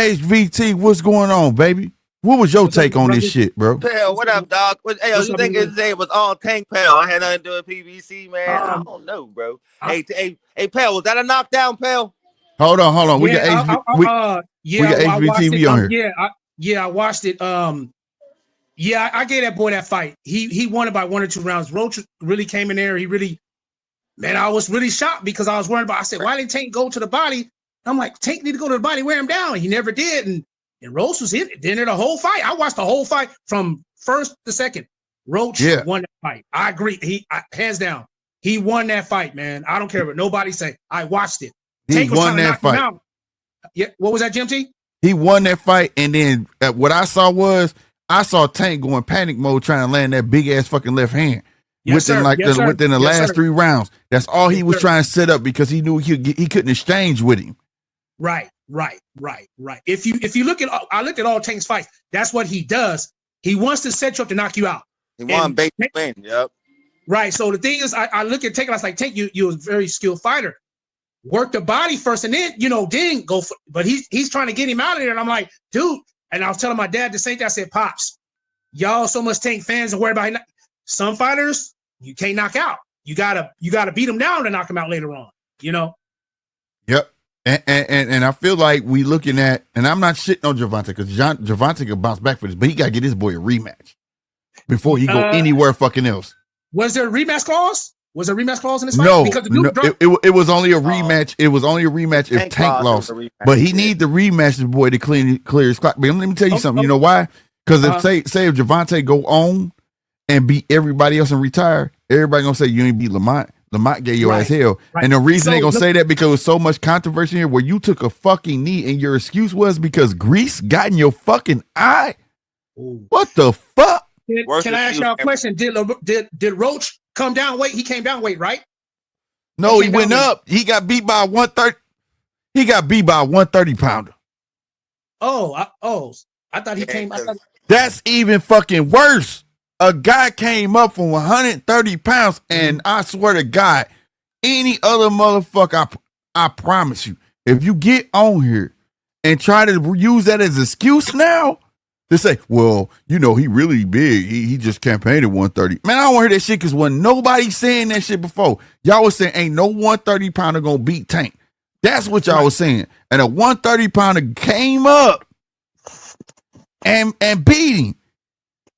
HVT, what's going on, baby? What was your take on this shit, bro? Pal, what up, dog? You think his name was all Tank Pal? I had nothing to do with PBC, man. I don't know, bro. Hey, Pal, was that a knockdown, Pal? Hold on. We got HVTV on here. I watched it. I gave that boy that fight. He won it by 1 or 2 rounds. Roach really came in there. I was really shocked because I was worried about. I said, why didn't Tank go to the body? I'm like, Tank need to go to the body, wear him down. He never did, and Roach was in it. Then the whole fight. I watched the whole fight from first to second. Roach won that fight. I agree. Hands down, he won that fight, man. I don't care what nobody say. I watched it. He won that fight. Yeah, what was that, Jim T? He won that fight, and then what I saw Tank going panic mode trying to land that big ass fucking left hand within the last 3 rounds. That's all he was trying to set up because he knew he couldn't exchange with him. Right. If you look at, I looked at all Tank's fights. That's what he does. He wants to set you up to knock you out. He won bait win. Yep. Right. So the thing is, I look at Tank. I was like, Tank, you're a very skilled fighter. Work the body first, and then then go for. But he's trying to get him out of there, and I'm like, dude. And I was telling my dad the same thing. I said, Pops, y'all so much Tank fans and worry about him. Some fighters you can't knock out. You gotta beat them down to knock them out later on. Yep. And I feel like we looking at, and I'm not shitting on Gervonta because Gervonta could bounce back for this, but he got to get his boy a rematch before he go anywhere fucking else. Was there a rematch clause? Was there a rematch clause in this fight? No, it was only a rematch. It was only a rematch if Tank lost, but he need the rematch, his boy, to clear his clock. But let me tell you something. You know why? Because if if Gervonta go on and beat everybody else and retire, everybody gonna say you ain't beat Lamont. Lamont gave your ass hell. Right. And the reason they gonna say that because there's so much controversy here where you took a fucking knee and your excuse was because grease got in your fucking eye. Ooh. What the fuck? Can I ask y'all a question? Did Roach come down weight? He came down weight, right? No, he went up. He got beat by 130. He got beat by a 130 pounder. I thought he came. That's even fucking worse. A guy came up from 130 pounds, and I swear to God, any other motherfucker, I promise you, if you get on here and try to use that as an excuse now to say, well, he really big. He just campaigned at 130. Man, I don't want to hear that shit because when nobody saying that shit before, y'all was saying ain't no 130 pounder gonna beat Tank. That's what y'all was saying. And a 130 pounder came up and beat him.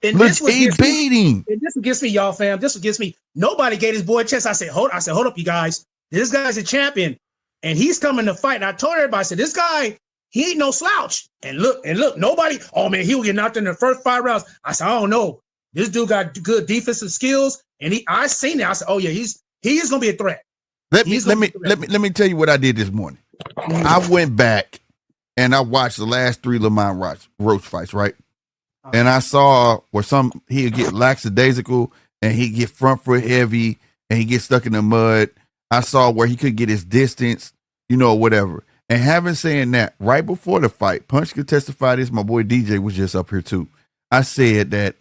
And this beat him. And this against me, y'all, fam. This against me. Nobody gave his boy a chance. I said, hold up, you guys. This guy's a champion, and he's coming to fight. And I told everybody, I said, this guy, he ain't no slouch. And look, nobody. Oh man, he'll get knocked in the first 5 rounds. I said, I don't know. This dude got good defensive skills, and I seen it. I said, oh yeah, he is gonna be a threat. Let me tell you what I did this morning. I went back and I watched the last 3 Lamont Roach fights, right? And I saw where he'd get lackadaisical and he'd get front foot heavy and he'd get stuck in the mud. I saw where he could get his distance, whatever. And having saying that, right before the fight, Punch could testify this, my boy DJ was just up here too. I said that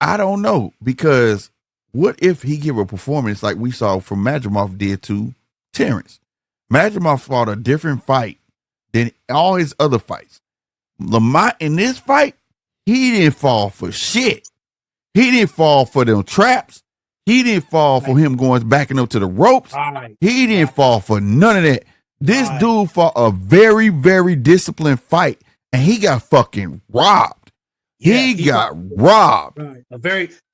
I don't know, because what if he give a performance like we saw from Madrimov did to Terrence? Madrimov fought a different fight than all his other fights. Lamont in this fight, he didn't fall for shit. He didn't fall for them traps. He didn't fall for him backing up to the ropes. He didn't fall for none of that. This dude fought a very, very disciplined fight, and he got fucking robbed. He got robbed. Right.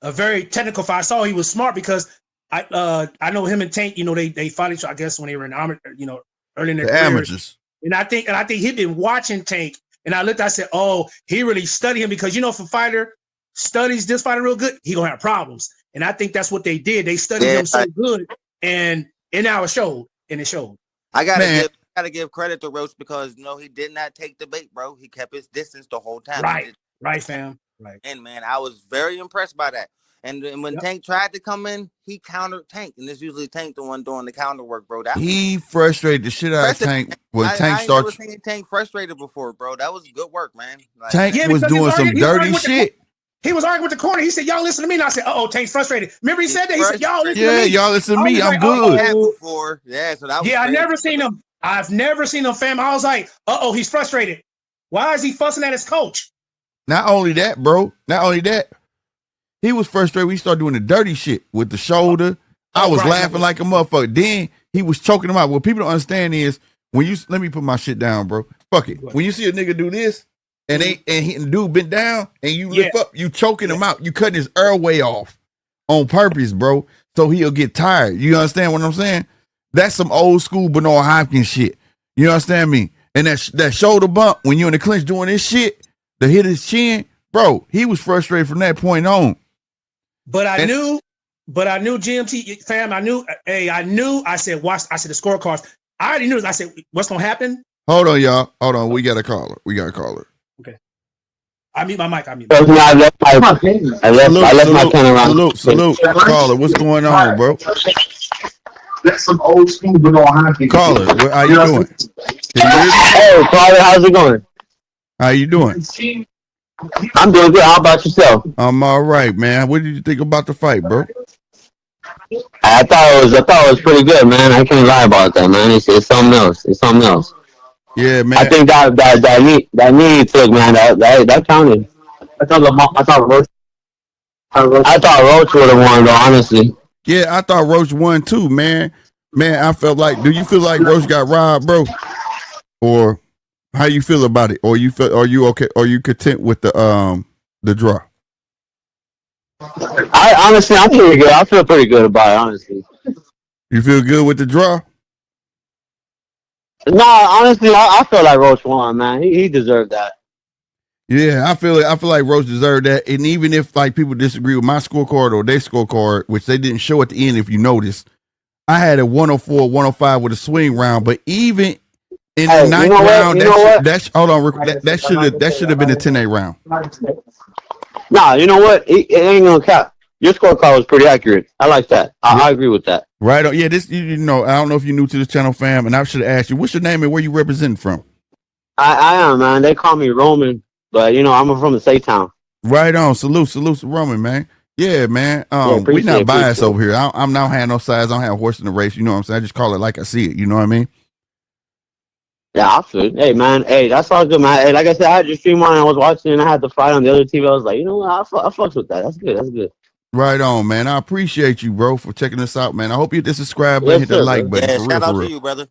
A very technical fight. I saw he was smart because I know him and Tank. They fought each other, I guess, when they were in early in their careers. Amateurs. And I think he'd been watching Tank. And I looked, I said, oh, he really studied him because, if a fighter studies this fighter real good, he going to have problems. And I think that's what they did. They studied him so good. And now it showed. And it showed. I gotta give credit to Roach because, he did not take the bait, bro. He kept his distance the whole time. Right, fam. Right. And, man, I was very impressed by that. And when Tank tried to come in, he countered Tank. And it's usually Tank the one doing the counter work, bro. He frustrated the shit out of Tank. When Tank started. I never seen Tank frustrated before, bro. That was good work, man. Tank was doing some dirty shit. He was arguing with the corner. He said, y'all listen to me. And I said, Tank's frustrated. Remember he said that? He said, y'all listen to me. Yeah, y'all listen to me. I'm good. Before. Yeah, so that was I've never seen him. Fam. I was like, he's frustrated. Why is he fussing at his coach? Not only that, bro. Not only that, he was frustrated. We started doing the dirty shit with the shoulder. I was laughing like a motherfucker. Then he was choking him out. What people don't understand is when you let me put my shit down, bro. Fuck it. When you see a nigga do this and the dude bent down and you lift up, you choking him out. You cutting his airway off on purpose, bro. So he'll get tired. You understand what I'm saying? That's some old school Bernard Hopkins shit. You understand me? And that shoulder bump when you in the clinch doing this shit to hit his chin, bro. He was frustrated from that point on. But I knew GMT fam. I knew. I said, watch. I said the scorecards. I already knew. I said, what's gonna happen? Hold on, y'all. Hold on. We got a caller. Okay. I mute my mic. I left my pen around. Salute. Caller, what's going on, bro? That's some old school, but on hockey. Caller, how you doing? Hey, Caller, how's it going? How you doing? I'm doing good. How about yourself? I'm all right, man. What did you think about the fight, bro? I thought it was pretty good, man. I can't lie about that, man. It's something else. Yeah, man. I think that knee he took, man, that counted. I thought Roach would have won, though, honestly. Yeah, I thought Roach won too, man. Man, I felt like. Do you feel like Roach got robbed, bro? Or how you feel about it? Or are you okay? Are you content with the draw? I'm pretty good. I feel pretty good about it, honestly. You feel good with the draw? No, honestly, I feel like Roach won, man. He deserved that. Yeah, I feel like Roach deserved that. And even if like people disagree with my scorecard or their scorecard, which they didn't show at the end, if you noticed, I had a 104, 105 with a swing round. But even in the ninth round, that should have been a 10-8 round. Nah, you know what? It ain't gonna count. Your scorecard was pretty accurate. I like that. I agree with that. Right on. Yeah, this I don't know if you're new to this channel, fam, and I should have asked you, what's your name and where you representing from? I am, man. They call me Roman, but I'm from the state town. Right on. Salute to Roman, man. Yeah, man. We not biased over here. I'm not having no sides. I don't have a horse in the race. You know what I'm saying? I just call it like I see it. You know what I mean? Yeah, I feel it. Hey, man. Hey, that's all good, man. Hey, like I said, I had your stream on and I was watching and I had the fight on the other TV. I was like, you know what? I fucks with that. That's good. Right on, man. I appreciate you, bro, for checking us out, man. I hope you hit the subscribe button, hit the like button. Yeah, shout out to you, brother.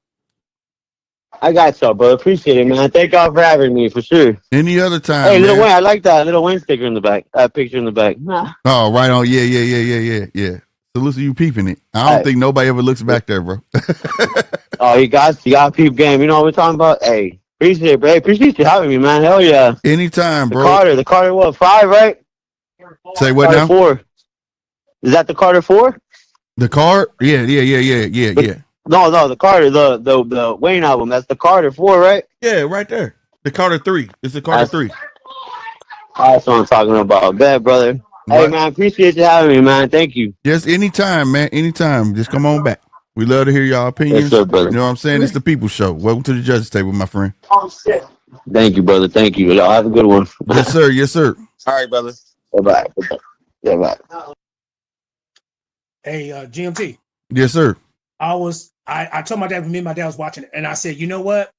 I got y'all, brother. Appreciate it, man. Thank y'all for having me, for sure. Any other time, hey, Lil Wayne, I like that Lil Wayne sticker in the back. That picture in the back. Oh, right on. Yeah. Salute to you peeping it. I don't think nobody ever looks back there, bro. Oh, you got peep game. You know what we're talking about? Hey, appreciate it, bro. Hey, appreciate you having me, man. Hell yeah. Anytime, bro. The Carter, what, 5, right? Say what Carter now? 4. Is that the Carter 4? The card? Yeah. No, the Carter, the Wayne album. That's the Carter 4, right? Yeah, right there. The Carter 3. It's the Carter 3. That's what I'm talking about. Bad brother. Hey, man, appreciate you having me, man. Thank you. Yes, anytime, man. Anytime. Just come on back. We love to hear y'all opinions. Yes, sir, brother. You know what I'm saying? It's the People Show. Welcome to the judges table, my friend. Thank you, brother. Thank you. Y'all have a good one. Yes, sir. All right, brother. Bye-bye. Bye-bye. Hey, GMT. Yes, sir. I told my dad when me and my dad was watching it, and I said, you know what?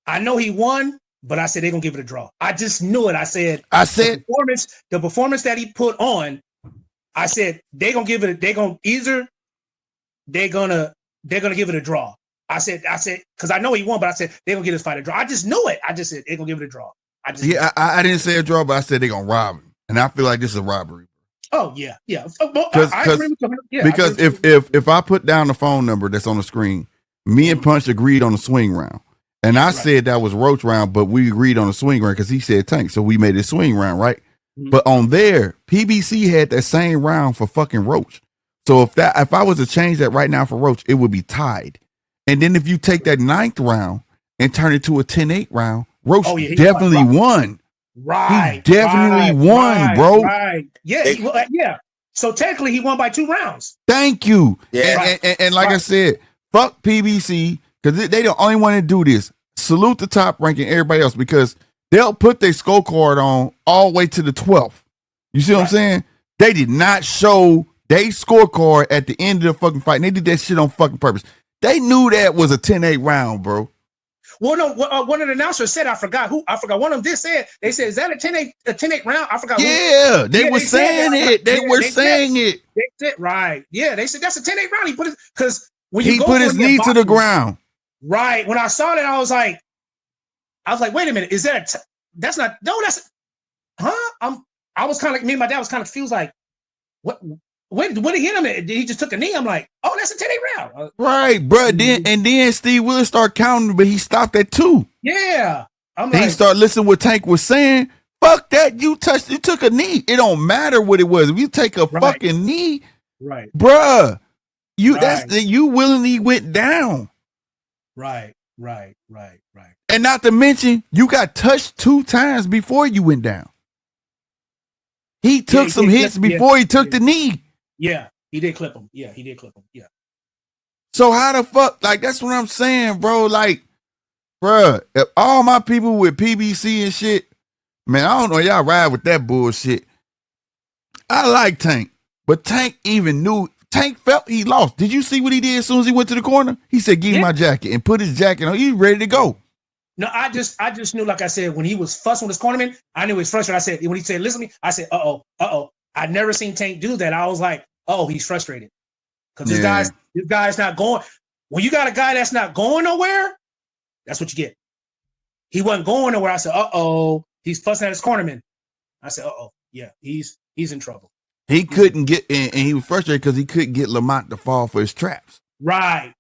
I know he won, but I said they're gonna give it a draw. I just knew it. I said the performance that he put on, I said they're gonna give it they're gonna give it a draw. I said, because I know he won, but I said they're gonna give this fight a draw. I just knew it. I just said they're gonna give it a draw. I didn't say a draw, but I said they're gonna rob him. And I feel like this is a robbery. Oh yeah. I agree with you. Yeah, because if I put down the phone number that's on the screen, me and Punch agreed on the swing round. And I said that was Roach round, but we agreed on the swing round because he said Tank. So we made it swing round, right? Mm-hmm. But on there, PBC had that same round for fucking Roach. So if I was to change that right now for Roach, it would be tied. And then if you take that 9th round and turn it to a 10-8 round, Roach definitely won. Right. He definitely won, bro. Right. Yeah. Yeah. So technically he won by 2 rounds. Thank you. Yeah. And like I said, fuck PBC, because they the only one to do this. Salute the Top ranking everybody else, because they'll put their scorecard on all the way to the 12th. You see what I'm saying? They did not show their scorecard at the end of the fucking fight. And they did that shit on fucking purpose. They knew that was a 10-8 round, bro. Well, no, one of the announcers said, I forgot one of them did say it. They said, is that a 10-8 round? I forgot. Yeah, they were saying it. They were saying it. They said, right. Yeah, they said that's a 10-8 round. He put it, because when he put his knee to the ground. Right. When I saw that, I was like, wait a minute, is that that's not, no, that's, huh? I was kind of like, me and my dad was kind of confused, like, what did he hit him? He just took a knee. I'm like, oh, that's a 10-8 round. Right, bro. Then Steve Willis started counting, but he stopped at 2. Yeah. He started listening what Tank was saying. Fuck that. You took a knee. It don't matter what it was. If you take a fucking knee, right, bruh, you willingly went down. Right. And not to mention, you got touched 2 times before you went down. He took some hits before he took the knee. Yeah, he did clip him. Yeah, he did clip him. Yeah. So how the fuck? Like, that's what I'm saying, bro. Like, bruh, if all my people with PBC and shit, man, I don't know, y'all ride with that bullshit. I like Tank, but Tank even knew. Tank felt he lost. Did you see what he did as soon as he went to the corner? He said, give me my jacket, and put his jacket on. He ready to go. No, I just knew, like I said, when he was fussing with his cornerman, I knew he was frustrated. I said, when he said, listen to me, I said, uh-oh. I'd never seen Tank do that. I was like, oh, he's frustrated. Because this guy's not going. When you got a guy that's not going nowhere, that's what you get. He wasn't going nowhere. I said, uh-oh, he's fussing at his cornerman. I said, uh-oh, yeah, he's in trouble. He couldn't get, and he was frustrated because he couldn't get Lamont to fall for his traps. Right.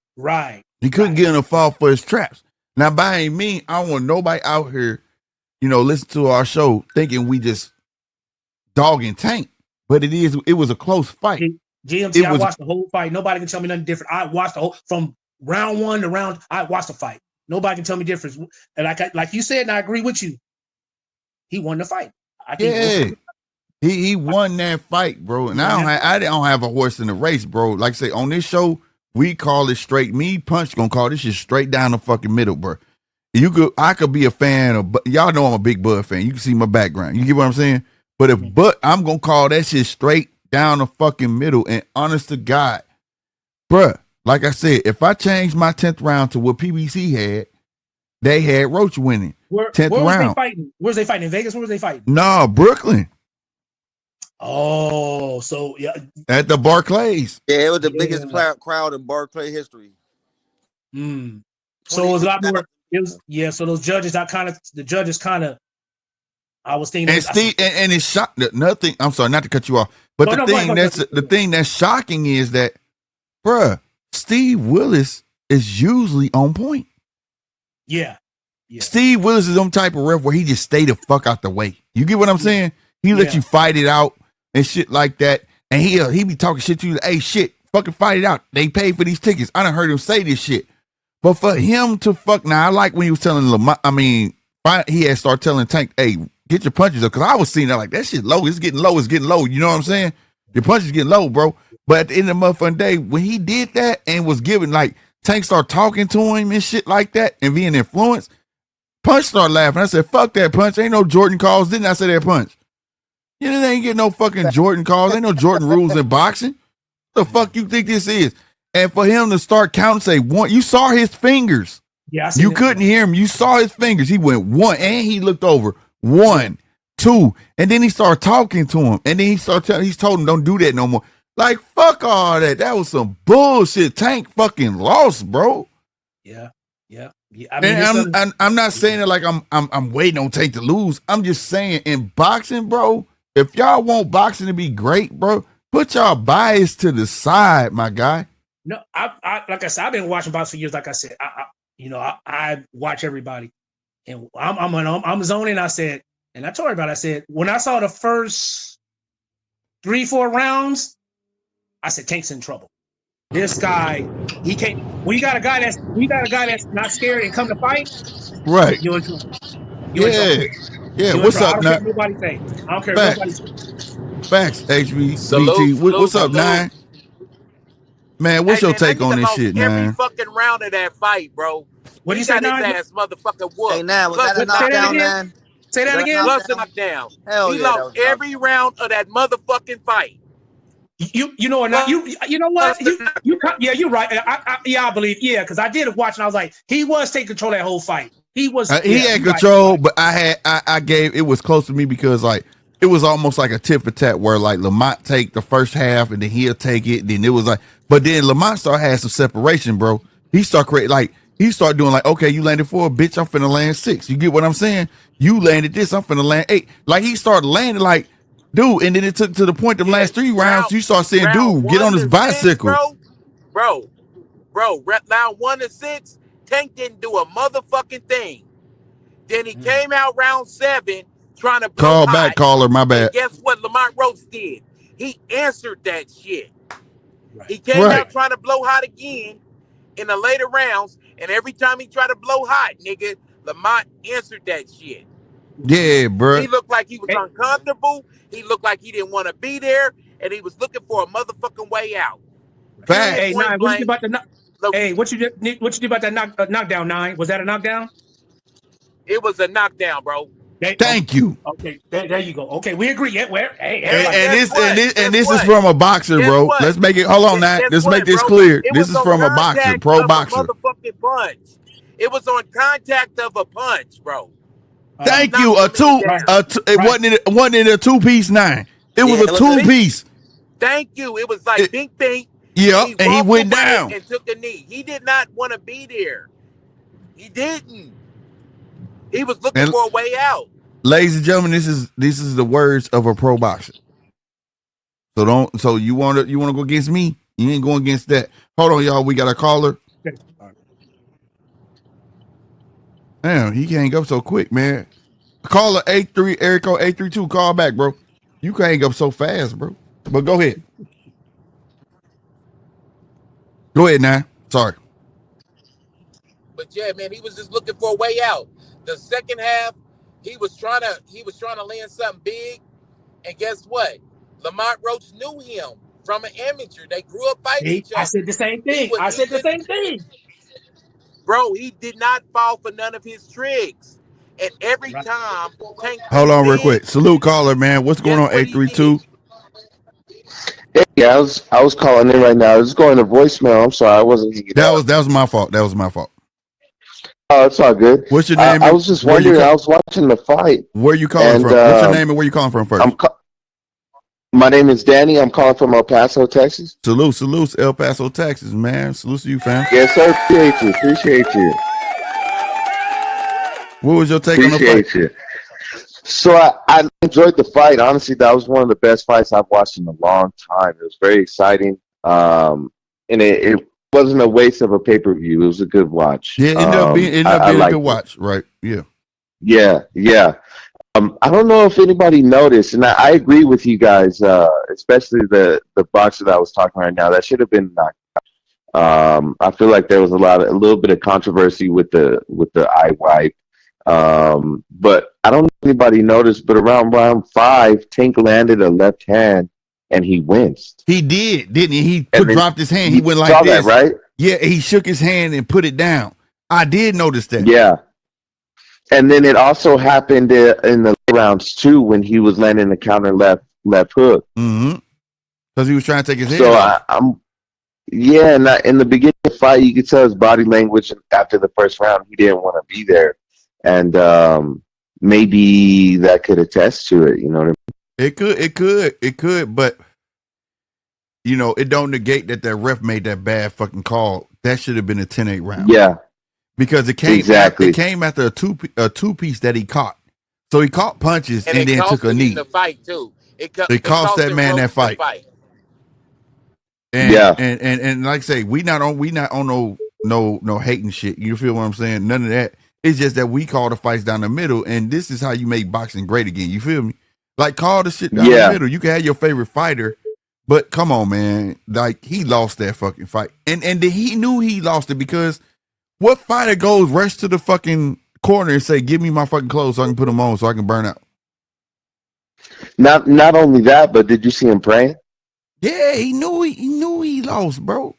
He couldn't get him to fall for his traps. Now, by any means, I don't want nobody out here, listen to our show thinking we just dogging Tank. But it was a close fight. GMT, I watched the whole fight. Nobody can tell me nothing different. I watched the whole, from round 1 to round, I watched the fight. Nobody can tell me difference. And like you said, and I agree with you, he won the fight. I think he won that fight, bro. And I don't have a horse in the race, bro. Like I say, on this show, we call it straight. Me, Punch, gonna call this shit straight down the fucking middle, bro. I could be a fan of, y'all know I'm a big Bud fan. You can see my background. You get what I'm saying? But I'm gonna call that shit straight down the fucking middle. And honest to God, bruh, like I said, if I change my 10th round to what PBC had, they had Roach winning. 10th round. Where they fighting? Where's they fighting? In Vegas? Where was they fighting? No, Brooklyn. Oh, so yeah. At the Barclays. Yeah, it was the biggest crowd in Barclay history. So it was a lot more. So those judges, I was thinking, and Steve, and it's shocked. Nothing. I'm sorry, not to cut you off, but the thing that's shocking is that, bruh, Steve Willis is usually on point. Yeah. Steve Willis is some type of ref where he just stay the fuck out the way. You get what I'm saying? He let you fight it out and shit like that, and he be talking shit to you. Hey, shit, fucking fight it out. They paid for these tickets. I done heard him say this shit, but for him to fuck now, I like when he was telling Lamont. I mean, he had started telling Tank, hey, get your punches up, because I was seeing that like that shit low. It's getting low. You know what I'm saying? Your punches getting low, bro. But at the end of the motherfucking day, when he did that and was giving, like, Tank started talking to him and shit like that and being influenced, Punch started laughing. I said, fuck that, Punch. Ain't no Jordan calls. Didn't I say that, Punch? You know, they ain't get no fucking Jordan calls. Ain't no Jordan rules in boxing. What the fuck you think this is? And for him to start counting, say one, you saw his fingers. Yeah, you couldn't hear him. You saw his fingers. He went 1, and he looked over 1, 2, and then he started talking to him, and then he told him don't do that no more. Like, fuck all that. That was some bullshit. Tank fucking lost, bro. Yeah. I mean, I'm not saying it like I'm waiting on Tank to lose. I'm just saying in boxing, bro, if y'all want boxing to be great, bro, put y'all bias to the side, my guy. No, I like I said, I've been watching boxing for years. Like I said, I watch everybody, and I'm zoning. I said, and I told everybody, I said, when I saw the first 3-4 rounds, I said, Tank's in trouble. This guy, he can't. When you got a guy that's not scared and come to fight, right? You're in trouble. Yeah. What's up, now? I don't care what nobody say. I don't care what nobody say. Facts, HBCT. What's up, Nine? Man, what's your take on this shit, man? Every fucking round of that fight, bro. What do you say, Nine? His ass motherfucking whoop. Hey, Nine, was that a knockdown, Nine? Say that again. Plus a knockdown. Hell he yeah, lost every round of that motherfucking fight. You know or not? You know what? Yeah, you're right. I believe because I did watch and I was like, he was taking control of that whole fight. He was he had control, but I gave it was close to me because like it was almost like a tit for tat where like Lamont take the first half and then he'll take it. Then it was like, but then Lamont started having some separation, bro. He started creating like he started doing like, okay, you landed 4, bitch, I'm finna land 6. You get what I'm saying? You landed this, I'm finna land 8. Like he started landing like, dude, and then it took to the point the last 3 rounds, you start saying, dude, get on his bicycle. 6, bro. Round 1 to 6, Tank didn't do a motherfucking thing. Then he came out round 7 trying to blow Call hot. back, caller, my bad. And guess what Lamont Roach did? He answered that shit. Right. He came out trying to blow hot again in the later rounds, and every time he tried to blow hot, nigga, Lamont answered that shit. Yeah, bro. He looked like he was uncomfortable. He looked like he didn't want to be there, and he was looking for a motherfucking way out. Fact. Hey, Nine, what you did about the what you did about that knockdown, Nine? Was that a knockdown? It was a knockdown, bro. Thank you. Okay, there you go. Okay, we agree. Yeah, where? Hey, and this is from a boxer, bro. Let's make it. Hold on, now. Let's make this clear. This is from a boxer, pro boxer. Motherfucking punch. It was on contact of a punch, bro. Thank you. It wasn't in a 2-piece 9. It was a 2-piece. Thank you. It was like bink. Yeah, and he went down and took a knee. He did not want to be there. He didn't. He was looking for a way out. Ladies and gentlemen, this is the words of a pro boxer. So you want to go against me? You ain't going against that. Hold on, y'all. We got a caller. Damn, he can't go so quick, man. Caller 83 Erico 832. Call back, bro. You can't go so fast, bro. But go ahead. Go ahead now. Sorry. But yeah, man, he was just looking for a way out. The second half, he was trying to land something big. And guess what? Lamont Roach knew him from an amateur. They grew up fighting each other. I said the same thing. Bro, he did not fall for none of his tricks. And every time Tank hold on real quick. Salute caller, man. What's going on, 832? Yeah, I was calling in right now. I was going to voicemail. I'm sorry, I wasn't. That was my fault. That was my fault. Oh, it's all good. What's your name? I was just wondering. I was watching the fight. Where you calling from? What's your name and where you calling from first? My name is Danny. I'm calling from El Paso, Texas. Salute, El Paso, Texas, man. Salute to you, fam. Yes, sir. Appreciate you. What was your take on the fight? Appreciate you. So I enjoyed the fight. Honestly, that was one of the best fights I've watched in a long time. It was very exciting. And it wasn't a waste of a pay-per-view. It was a good watch. Yeah, it ended up being a good watch, right? Yeah. Yeah. I don't know if anybody noticed, and I agree with you guys, especially the boxer that I was talking right now. That should have been knocked out. I feel like there was a little bit of controversy with the eye wipe. But I don't know if anybody noticed, but around round 5, Tank landed a left hand and he winced. He did, didn't he? He dropped his hand. He went like saw this. That, right? Yeah, he shook his hand and put it down. I did notice that. Yeah. And then it also happened in the rounds too when he was landing the counter left hook. Mm-hmm. Because he was trying to take his head off. And in the beginning of the fight, you could tell his body language after the first round. He didn't want to be there. And maybe that could attest to it. You know what I mean? It could. But, you know, it don't negate that ref made that bad fucking call. That should have been a 10-8 round. Yeah. Because it came after a two-piece that he caught. So he caught punches and then took a knee. The fight too. It cost that man that fight. And like I say, we not on no hating shit. You feel what I'm saying? None of that. It's just that we call the fights down the middle, and this is how you make boxing great again. You feel me? Like, call the shit down the middle. You can have your favorite fighter, but come on, man. Like, he lost that fucking fight, and he knew he lost it because what fighter goes rush to the fucking corner and say, "Give me my fucking clothes so I can put them on so I can burn out"? Not only that, but did you see him praying? Yeah, he knew he lost, bro.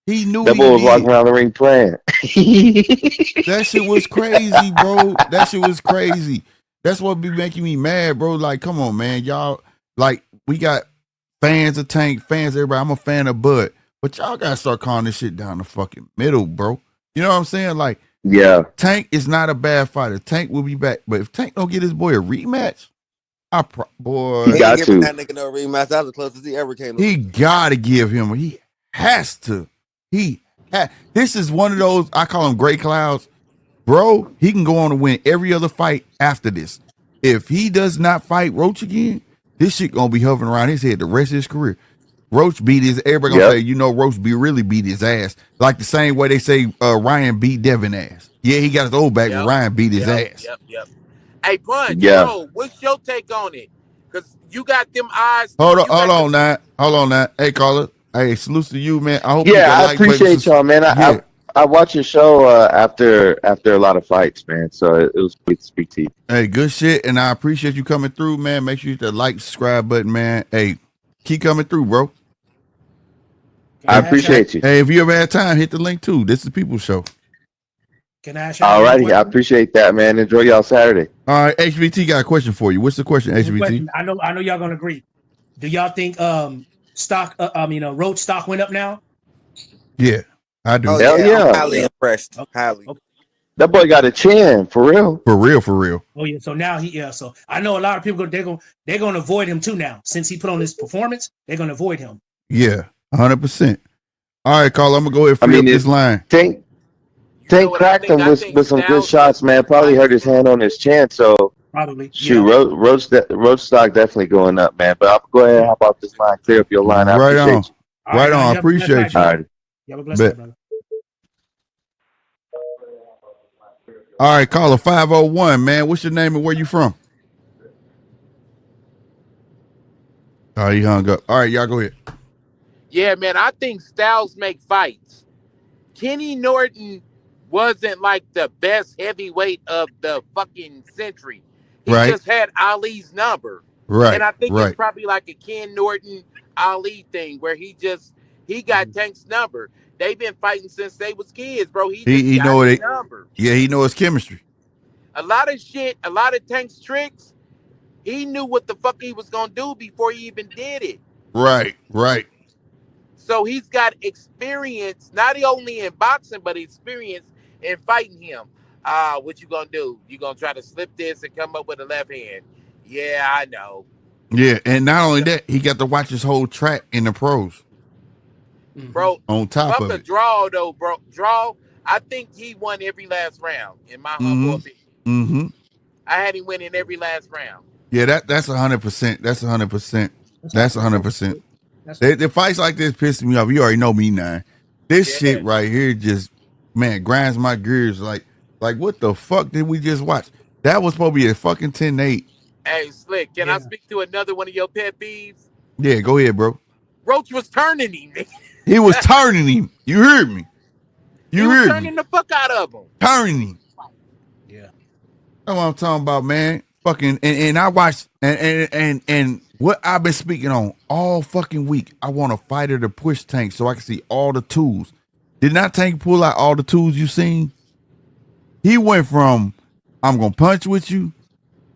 He knew that boy was walking around the ring praying. That shit was crazy, bro. That shit was crazy. That's what be making me mad, bro. Like, come on, man. Y'all, like, we got fans of Tank, fans of everybody. I'm a fan of Bud. But y'all gotta start calling this shit down the fucking middle, bro. You know what I'm saying? Like, Yeah. Tank is not a bad fighter. Tank will be back. But if Tank don't get his boy a rematch, boy, He He got ain't giving to. that nigga no rematch. That was the closest he ever came. he gotta give him. He has to. This is one of those, I call him gray clouds. Bro, he can go on to win every other fight after this. If he does not fight Roach again, this shit gonna be hovering around his head the rest of his career. Roach beat his, everybody gonna say, Roach really beat his ass. Like the same way they say Ryan beat Devin ass. Yeah, he got his old back, but Ryan beat his ass. Yep. Hey, Punch, Yeah. bro, what's your take on it? Because you got them eyes. Hold on now. Hey, caller. Hey, salute to you, man. I hope Yeah, I appreciate y'all, man. I watch your show after a lot of fights, man. So it was great to speak to you. Hey, good shit, and I appreciate you coming through, man. Make sure you hit the like, subscribe button, man. Hey, keep coming through, bro. I appreciate you. Hey, if you ever had time, hit the link too. This is the People's Show. Can I ask All righty, I appreciate that, man. Enjoy y'all Saturday. All right, HVT got a question for you. What's the question, HVT? I know y'all gonna agree. Do y'all think Roach stock went up now? Yeah, I do. Oh, Hell yeah. I'm highly impressed. Okay. Highly. Okay. That boy got a chin, for real. For real. Oh yeah. So now so I know a lot of people they're gonna avoid him too now. Since he put on this performance, they're gonna avoid him. Yeah, 100%. All right, Carl, I'm gonna go ahead and free up this line. Tank cracked him with some good shots, man. Probably hurt his hand on his chin, so probably. Shoot, Roach stock definitely going up, man. But I'll go ahead and hop off this line, clear up your line. I appreciate you. Right on. I appreciate you. All right. You have a blessed night, brother. All right, caller 501, man. What's your name and where you from? Oh, he hung up. All right, y'all go ahead. Yeah, man, I think styles make fights. Kenny Norton wasn't like the best heavyweight of the fucking century. He just had Ali's number. Right. And I think it's probably like a Ken Norton Ali thing where he got Tank's number. They've been fighting since they was kids, bro. He got his number. Yeah, he know his chemistry. A lot of Tank's tricks, he knew what the fuck he was gonna do before he even did it. Right. So he's got experience, not only in boxing, but experience in fighting him. What you gonna do? You gonna try to slip this and come up with a left hand? Yeah, I know. Yeah, and not only that, he got to watch his whole track in the pros. Bro, on top of the it. Draw, though, bro. Draw, I think he won every last round, in my humble opinion. Mm-hmm. I had him winning every last round. Yeah, that's 100%. That's 100%. That's 100%. The fights like this piss me off. You already know me now. This shit right here just, man, grinds my gears. Like what the fuck did we just watch? That was supposed to be a fucking 10-8. Hey, Slick, can I speak to another one of your pet peeves? Yeah, go ahead, bro. Roach was turning him. He was turning him. You heard me. He was turning the fuck out of him. Turning him. Yeah. That's what I'm talking about, man. Fucking and I watched and what I've been speaking on all fucking week. I want a fighter to push Tank so I can see all the tools. Did not Tank pull out all the tools you seen? He went from I'm gonna punch with you,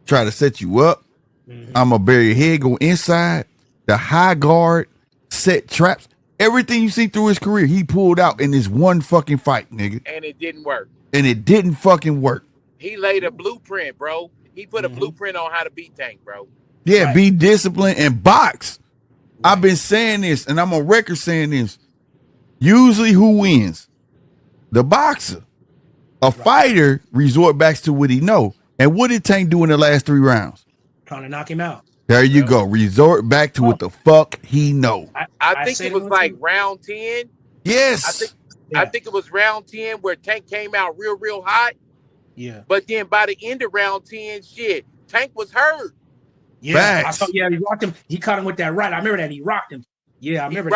try to set you up. I'm gonna bury your head, go inside, the high guard, set traps. Everything you see through his career, he pulled out in this one fucking fight, nigga. And it didn't work. And it didn't fucking work. He laid a blueprint, bro. He put a blueprint on how to beat Tank, bro. Yeah, be disciplined and box. I've been saying this, and I'm on record saying this. Usually who wins? The boxer. A fighter resort back to what he know. And what did Tank do in the last 3 rounds? Trying to knock him out. There you go. Resort back to what the fuck he know. I think it was like round 10. Yes. I think it was round 10 where Tank came out real hot. Yeah. But then by the end of round 10, shit, Tank was hurt. Yeah. I saw, he rocked him. He caught him with that right. I remember that. He rocked him. Yeah, I remember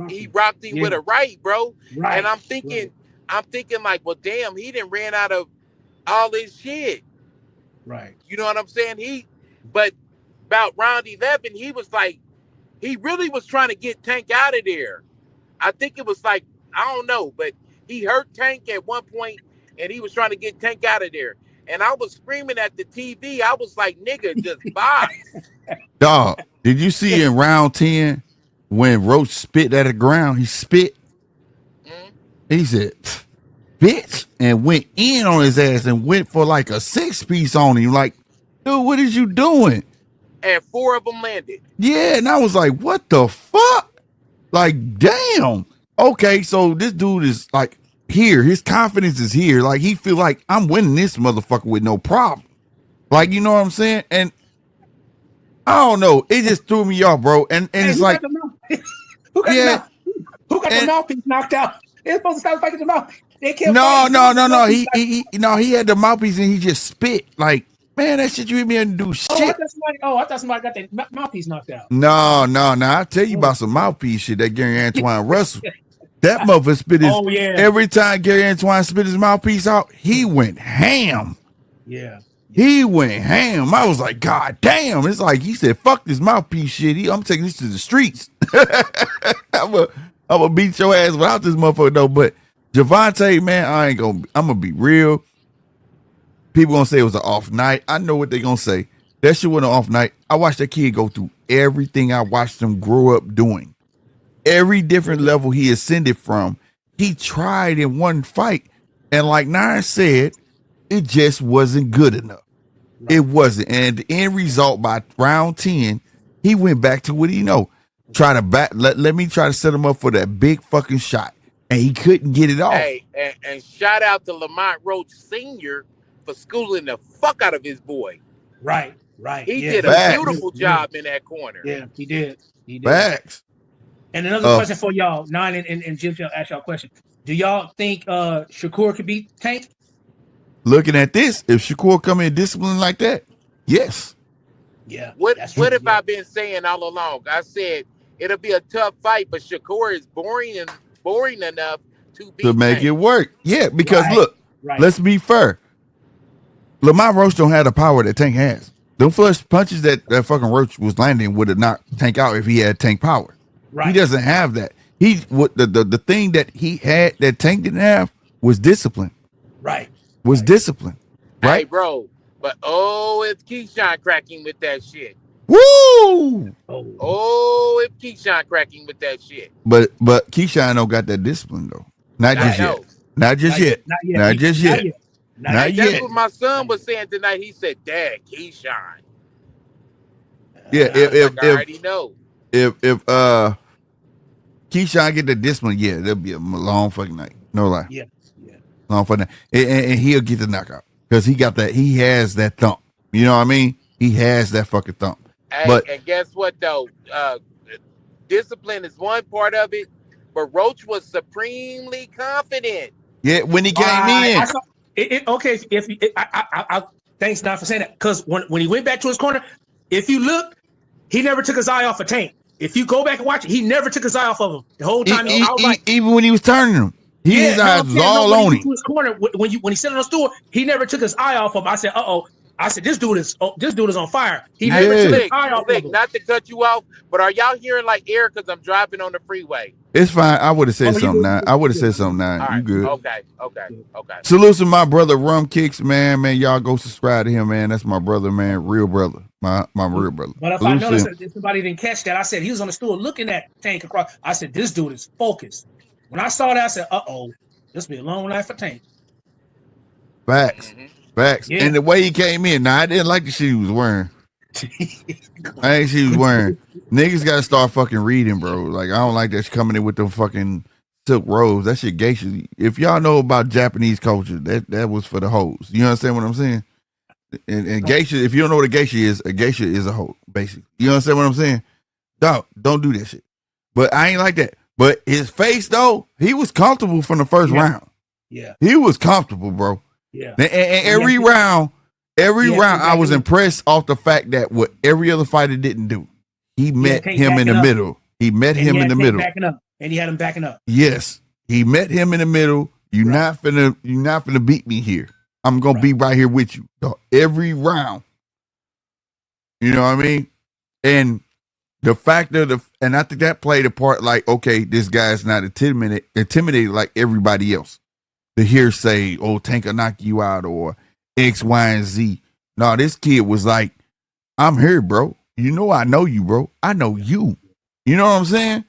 He rocked him with a right, bro. Right. And I'm thinking like, well, damn, he done ran out of all this shit. Right. You know what I'm saying? But about round 11, he was like, he really was trying to get Tank out of there. I think it was like, I don't know, but he hurt Tank at one point, and he was trying to get Tank out of there. And I was screaming at the TV. I was like, nigga, just box. Dog, did you see in round 10 when Roach spit at the ground, he spit. He said, bitch, and went in on his ass and went for like a 6-piece on him. Like, dude, what is you doing? And 4 of them landed. Yeah, and I was like, what the fuck? Like, damn. Okay, so this dude is like here. His confidence is here. Like, he feel like I'm winning this motherfucker with no problem. Like, you know what I'm saying? And I don't know. It just threw me off, bro. And Hey, it's like, who got yeah. who got the mouthpiece knocked out? They're supposed to start fighting the mouth. They kept No. fighting. He had the mouthpiece and he just spit. Like, man, that shit you hit me and do shit. I thought somebody got that mouthpiece knocked out. No. I'll tell you about some mouthpiece shit that Gary Antoine Russell. That motherfucker spit his. Oh, yeah. Every time Gary Antoine spit his mouthpiece out, he went ham. Yeah. He went ham. I was like, God damn. It's like he said, fuck this mouthpiece shit. I'm taking this to the streets. I'm gonna beat your ass without this motherfucker though. But Javante, man, I'm gonna be real. People gonna say it was an off night. I know what they gonna say. That shit wasn't an off night. I watched that kid go through everything I watched him grow up doing. Every different level he ascended from, he tried in one fight. And like Nine said, it just wasn't good enough. It wasn't. And the end result by round 10, he went back to what he know. Let me try to set him up for that big fucking shot. And he couldn't get it off. Hey, and shout out to Lamont Roach Sr. for schooling the fuck out of his boy. Right. He did a beautiful job in that corner. Yeah, he did. Facts. And another question for y'all, Nine and Jim, shall ask y'all a question. Do y'all think Shakur could beat Tank? Looking at this, if Shakur come in discipline like that, yes. Yeah. What have I been saying all along? I said it'll be a tough fight, but Shakur is boring enough to beat make Tank. it work. Yeah, because look, let's be fair. Lamont Roach don't have the power that Tank has. Them first punches that fucking Roach was landing would have knocked Tank out if he had Tank power. Right. He doesn't have that. The thing that he had that Tank didn't have was discipline. Right. Discipline. Right. Hey, bro. But it's Keyshawn cracking with that shit. Woo! It's Keyshawn cracking with that shit. But Keyshawn don't got that discipline though. Not just yet. That's what my son was saying tonight. He said, "Dad, Keyshawn." Yeah, I already know. If Keyshawn get the discipline, yeah, there'll be a long fucking night. No lie. Yeah. Long fucking night. And he'll get the knockout because he has that thump. You know what I mean? He has that fucking thump. Hey, and guess what though? Discipline is one part of it, but Roach was supremely confident. Yeah, when he came in. Thanks, Don, for saying that. Because when he went back to his corner, if you look, he never took his eye off of Tank. If you go back and watch it, he never took his eye off of him the whole time. Even when he was turning him, his eyes was all on him. To his corner, when he sat on the stool, he never took his eye off of him. I said, I said, this dude is on fire. He never took his eye off of him. Not to cut you off, but are y'all hearing like air because I'm driving on the freeway? It's fine. I would have said something now. Right. You good? Okay. Salute to my brother Rum Kicks, man. Y'all go subscribe to him, man. That's my brother, man. Real brother. My real brother. But if I noticed that somebody didn't catch that, I said he was on the stool looking at Tank across. I said, this dude is focused. When I saw that, I said, this will be a long night for Tank. Facts. Yeah. And the way he came in, now I didn't like the shit he was wearing. I ain't see he was wearing. Niggas gotta start fucking reading, bro. Like I don't like that coming in with the fucking silk robes. That shit geisha. If y'all know about Japanese culture, that was for the hoes. You understand what I'm saying? And geisha, if you don't know what a geisha is a hoe, basically. You understand what I'm saying? Don't do that shit. But I ain't like that. But his face though, he was comfortable from the first round. Yeah. He was comfortable, bro. Yeah. And every round, I was impressed off the fact that what every other fighter didn't do. He met him in the middle. He met him in the middle. And he had him backing up. Yes. He met him in the middle. You're not finna beat me here. I'm gonna be right here with you. Every round. You know what I mean? And the fact and I think that played a part, like, okay, this guy's not intimidated like everybody else. The hearsay, Tank will knock you out, or X, Y, and Z. No, this kid was like, I'm here, bro. You know I know you, bro. I know you. You know what I'm saying?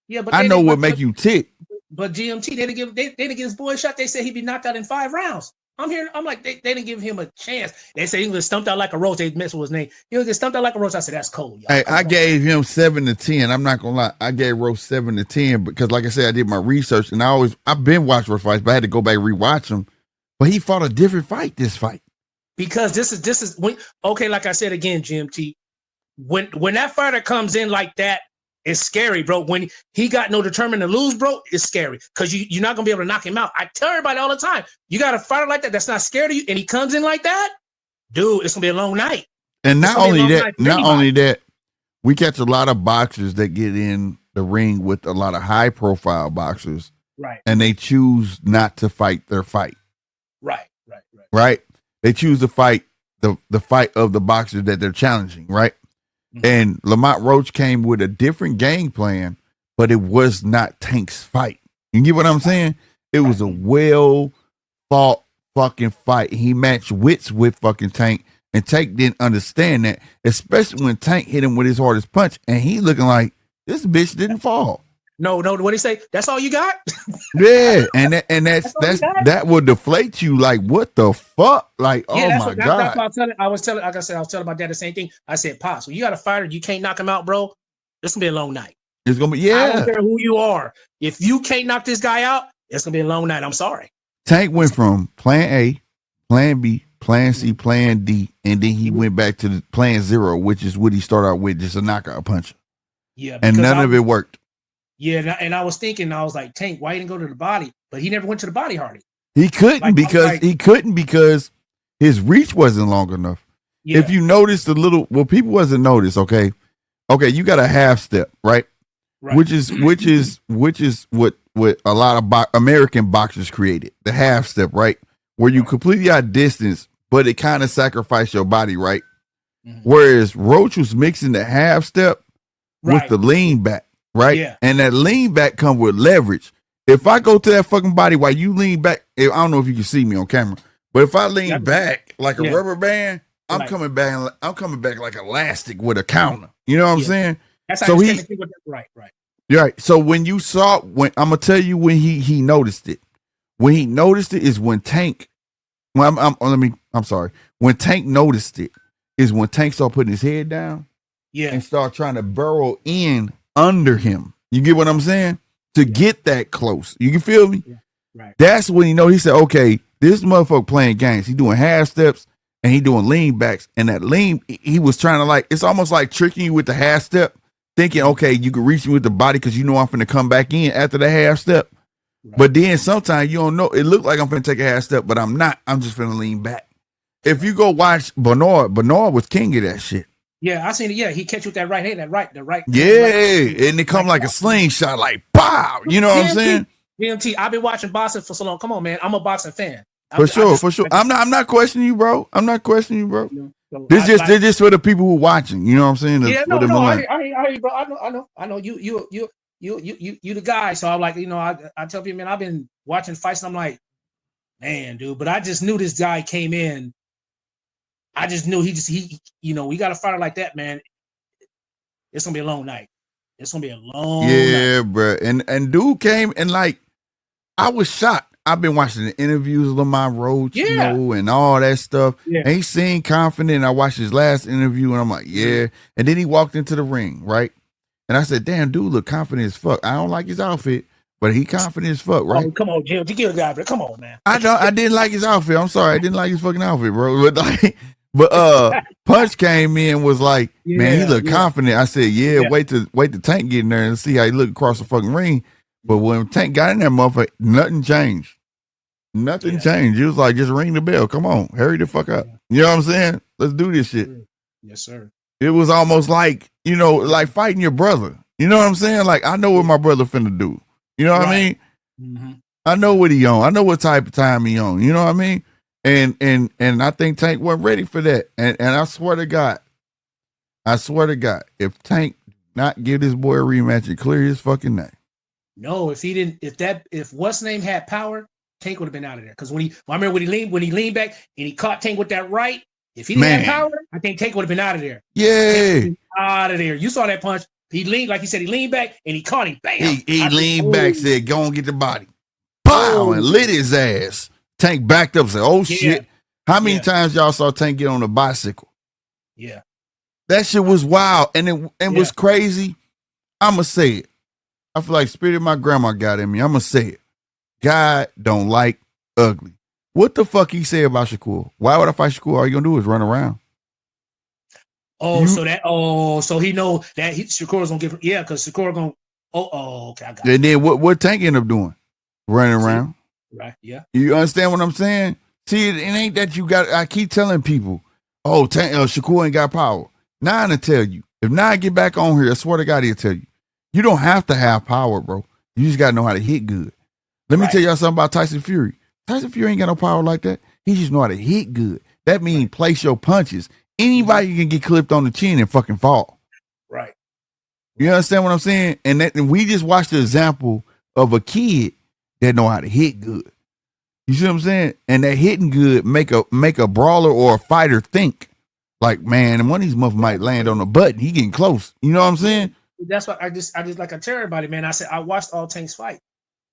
Yeah, but I know what make you tick. But GMT, they didn't give his boy a shot. They said he'd be knocked out in 5 rounds. I'm like, they didn't give him a chance. They say he was stumped out like a roach. They messed with his name. He was get stumped out like a roach. I said, that's cold, y'all. Hey, I gave him 7 to 10. I'm not gonna lie. I gave Roach 7 to 10 because, like I said, I did my research and I've been watching Roach fights, but I had to go back and rewatch them. But he fought a different fight this fight. Because this is when, okay, like I said again, GMT, when that fighter comes in like that, it's scary, bro. When he got no determined to lose, bro, it's scary because you're not gonna be able to knock him out. I tell everybody all the time, you got a fighter like that that's not scared of you, and he comes in like that, dude, it's gonna be a long night. And not only that, we catch a lot of boxers that get in the ring with a lot of high profile boxers, right? And they choose not to fight their fight, right? They choose to fight the fight of the boxer that they're challenging, right? Mm-hmm. And Lamont Roach came with a different game plan, but it was not Tank's fight. You get what I'm saying? It was a well fought fucking fight. He matched wits with fucking Tank, and Tank didn't understand that, especially when Tank hit him with his hardest punch, and he looking like this bitch didn't fall. No, what do you say? That's all you got? Yeah, and that will deflate you. Like, what the fuck? Like, yeah, oh my god! That's what I was telling my dad the same thing. I said, Pops, when you got a fighter, you can't knock him out, bro. This gonna be a long night. It's gonna be, I don't care who you are. If you can't knock this guy out, it's gonna be a long night. I'm sorry. Tank went from plan A, plan B, plan C, plan D, and then he went back to the plan 0, which is what he started out with, just a knockout puncher. Yeah, and none of it worked. Yeah, and I was thinking, I was like, Tank, why he didn't go to the body? But he never went to the body hardly. He couldn't because his reach wasn't long enough. Yeah. If you notice people wasn't notice, okay, you got a half step, right? Which is what a lot of American boxers created, the half step, right? Where you completely out distance, but it kind of sacrificed your body, right? Mm-hmm. Whereas Roach was mixing the half step with the lean back. Right? Yeah. And that lean back come with leverage. If I go to that fucking body while you lean back, I don't know if you can see me on camera, but if I lean back like a rubber band, I'm coming back like elastic with a counter. You know what I'm saying? That's how right. You're right. So when I'm gonna tell you when he noticed it. When he noticed it is when Tank. When Tank noticed it is when Tank started putting his head down, and start trying to burrow in under him. You get what I'm saying? To get that close. You can feel me? Yeah. Right. That's when he said, okay, this motherfucker playing games. He doing half steps and he doing lean backs. And that lean, he was trying to it's almost like tricking you with the half step, thinking, okay, you can reach me with the body because I'm finna come back in after the half step. Right. But then sometimes you don't know. It looked like I'm finna take a half step, but I'm not. I'm just finna lean back. If you go watch Bernard was king of that shit. Yeah, I seen it. Yeah, he catch you with that right hand, the right. Yeah, and it come like a slingshot, like pow. You know what I'm saying? GMT, I've been watching boxing for so long. Come on, man. I'm a boxing fan. For sure. I'm not questioning you, bro. This just for the people who watching. You know what I'm saying? I hear you, bro. I know you the guy. So I'm like, I tell people, man, I've been watching fights, and I'm like, man, dude. But I just knew this guy came in. I just knew we got a fighter like that, man. It's gonna be a long night. It's gonna be a long night. Yeah, bro. And dude came and I was shocked. I've been watching the interviews of Lamont Roach, and all that stuff. Yeah. And he seemed confident. I watched his last interview and I'm like, yeah. And then he walked into the ring, right? And I said, damn, dude look confident as fuck. I don't like his outfit, but he confident as fuck, right? Oh, come on, Jim. You get a guy, bro. Come on, man. I didn't like his outfit. I'm sorry. I didn't like his fucking outfit, bro. But Punch came in and was like, man, he looked confident. I said, wait till Tank get in there and see how he look across the fucking ring. But when Tank got in that motherfucker, nothing changed. Nothing changed. It was like, just ring the bell. Come on, hurry the fuck up. You know what I'm saying? Let's do this shit. Yes, sir. It was almost like, like fighting your brother. You know what I'm saying? Like, I know what my brother finna do. You know what I mean? Mm-hmm. I know what he on. I know what type of time he on. You know what I mean? And I think Tank wasn't ready for that. And I swear to God, if Tank not give this boy a rematch and clear his fucking name. No, if what's name had power, Tank would have been out of there. Because I remember when he leaned back and he caught Tank with that right. If he didn't have power, I think Tank would have been out of there. Yeah. Out of there. You saw that punch. He leaned, like he said, he leaned back and he caught him. Bam. He leaned back, said, "Go and get the body." Oh. Pow, and lit his ass. Tank backed up, said, "Oh shit!" How many times y'all saw Tank get on a bicycle? Yeah, that shit was wild, and it was crazy. I'ma say it. I feel like spirit of my grandma got in me. I'ma say it. God don't like ugly. What the fuck he say about Shakur? Why would I fight Shakur? All you gonna do is run around. So he know that Shakur's gonna give. Yeah, because Shakur gonna. Okay, I got it. And then what Tank end up doing? Running around. Right. Yeah. You understand what I'm saying? See, it ain't that you got. I keep telling people, oh, Shakur ain't got power. Now I tell you, if now I get back on here, I swear to God, he'll tell you, you don't have to have power, bro. You just gotta know how to hit good. Let me tell y'all something about Tyson Fury. Tyson Fury ain't got no power like that. He just know how to hit good. That means place your punches. Anybody can get clipped on the chin and fucking fall. Right. You understand what I'm saying? And we just watched the example of a kid that know how to hit good. You see what I'm saying? And that hitting good make a brawler or a fighter think like, man, and one of these motherfuckers might land on the button. He getting close. You know what I'm saying? That's what I just like I tell everybody, man. I said I watched all Tank's fight.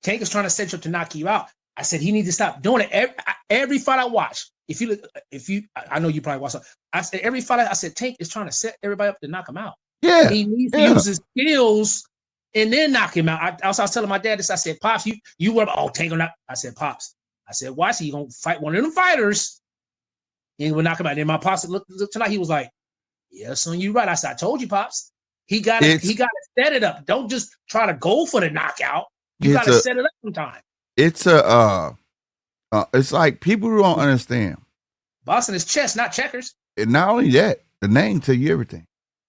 Tank is trying to set you up to knock you out. I said he needs to stop doing it. Every fight I watch, I know you probably watch. I said every fight I said Tank is trying to set everybody up to knock him out. Yeah, he needs to use his skills and then knock him out. I was telling my dad this. I said, Pops, you were Tank or not? I said, Pops. I said, watch, he gonna fight one of them fighters, and he will knock him out. Then my pops looked tonight. He was like, "Yeah, son, you right." I said, "I told you, Pops. He got to set it up. Don't just try to go for the knockout. You got to set it up sometime." It's it's like people who don't understand. Boxing is chess, not checkers. And not only that, the name tell you everything.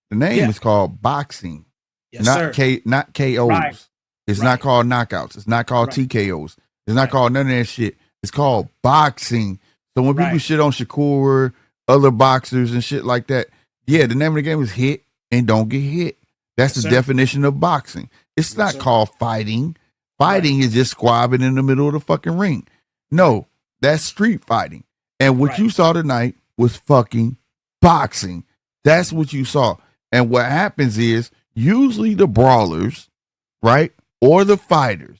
The name is called boxing, not KOs. Right. It's not called knockouts. It's not called TKOs. It's not called none of that shit. It's called boxing. So when people shit on Shakur, other boxers and shit like that, the name of the game is hit and don't get hit. That's the definition of boxing. It's not called fighting. Fighting is just squabbing in the middle of the fucking ring. No, that's street fighting. And what you saw tonight was fucking boxing. That's what you saw. And what happens is usually the brawlers, right, or the fighters,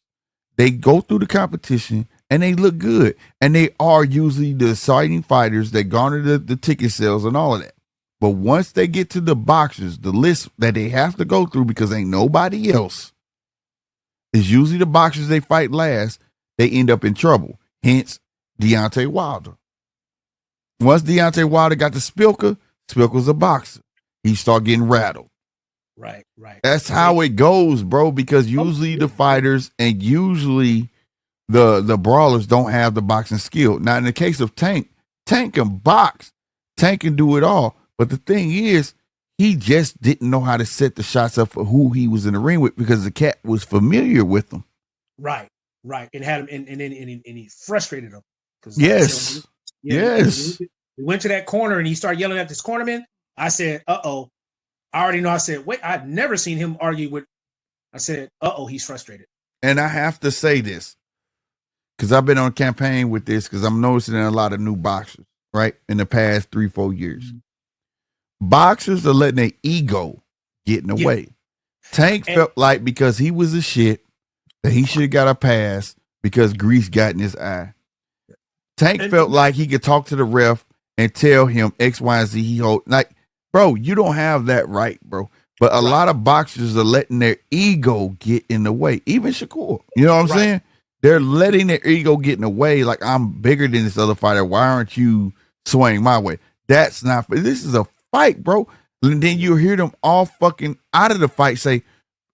they go through the competition and they look good. And they are usually the exciting fighters that garner the ticket sales and all of that. But once they get to the boxers, the list that they have to go through because ain't nobody else, is usually the boxers they fight last, they end up in trouble. Hence, Deontay Wilder. Once Deontay Wilder got to Spilker's a boxer. He start getting rattled. Right. That's how it goes, bro, because usually the fighters and usually the brawlers don't have the boxing skill. Now, in the case of Tank can box. Tank can do it all. But the thing is, he just didn't know how to set the shots up for who he was in the ring with because the cat was familiar with him. Right. And had him and he frustrated him. Yes. He went to that corner and he started yelling at this cornerman. I said, uh-oh. I already know. I said, wait, I've never seen him argue with. I said, uh-oh, he's frustrated. And I have to say this because I've been on campaign with this because I'm noticing a lot of new boxers, right, in the past 3-4 years. Mm-hmm. Boxers are letting their ego get in the way. Tank felt like because he was a shit that he should have got a pass because grease got in his eye. Tank felt like he could talk to the ref and tell him X, Y, and Z he hold. Like, bro, you don't have that right, bro. But a lot of boxers are letting their ego get in the way. Even Shakur. You know what I'm saying? They're letting their ego get in the way. Like, I'm bigger than this other fighter. Why aren't you swaying my way? That's not. This is a fight, bro. And then you hear them all fucking out of the fight say,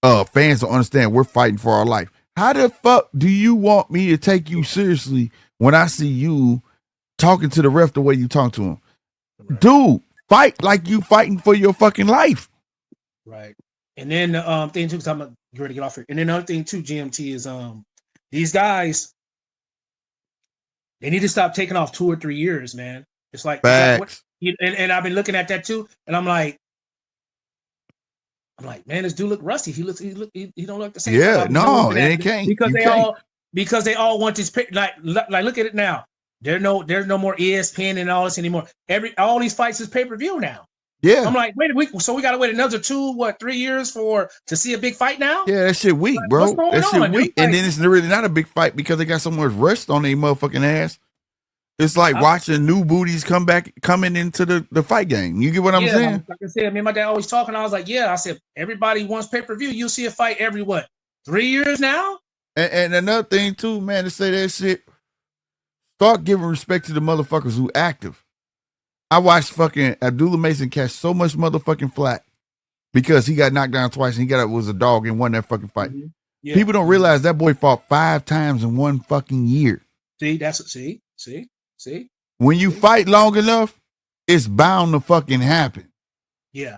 fans don't understand. We're fighting for our life. How the fuck do you want me to take you seriously when I see you talking to the ref the way you talk to him? Right. Dude, fight like you fighting for your fucking life. Right. And then the thing too, because I'm ready to get off here. And then another thing too, GMT is these guys, they need to stop taking off 2 or 3 years, man. It's like and I've been looking at that too, and I'm like, man, this dude look rusty. He don't look the same. Yeah, no, it can't because they all want this like look at it now. There's no more ESPN and all this anymore. All these fights is pay-per-view now. Yeah. I'm like, wait a week. So we gotta wait another 3 years to see a big fight now? Yeah, that shit weak, Like, bro. what's going That shit on? weak. Like, And then it's really not a big fight because they got so much rust on their motherfucking ass. It's like I- watching new booties coming into the fight game. You get what I'm saying? Like I said, me and my dad always talking. I was like, yeah. I said, everybody wants pay-per-view. You'll see a fight every 3 years now? And another thing too, man, to say that shit, start giving respect to the motherfuckers who active. I watched fucking Abdullah Mason catch so much motherfucking flack because he got knocked down twice and was a dog and won that fucking fight. Mm-hmm. Yeah. People don't realize that boy fought 5 times in one fucking year. See. When you fight long enough, it's bound to fucking happen. Yeah.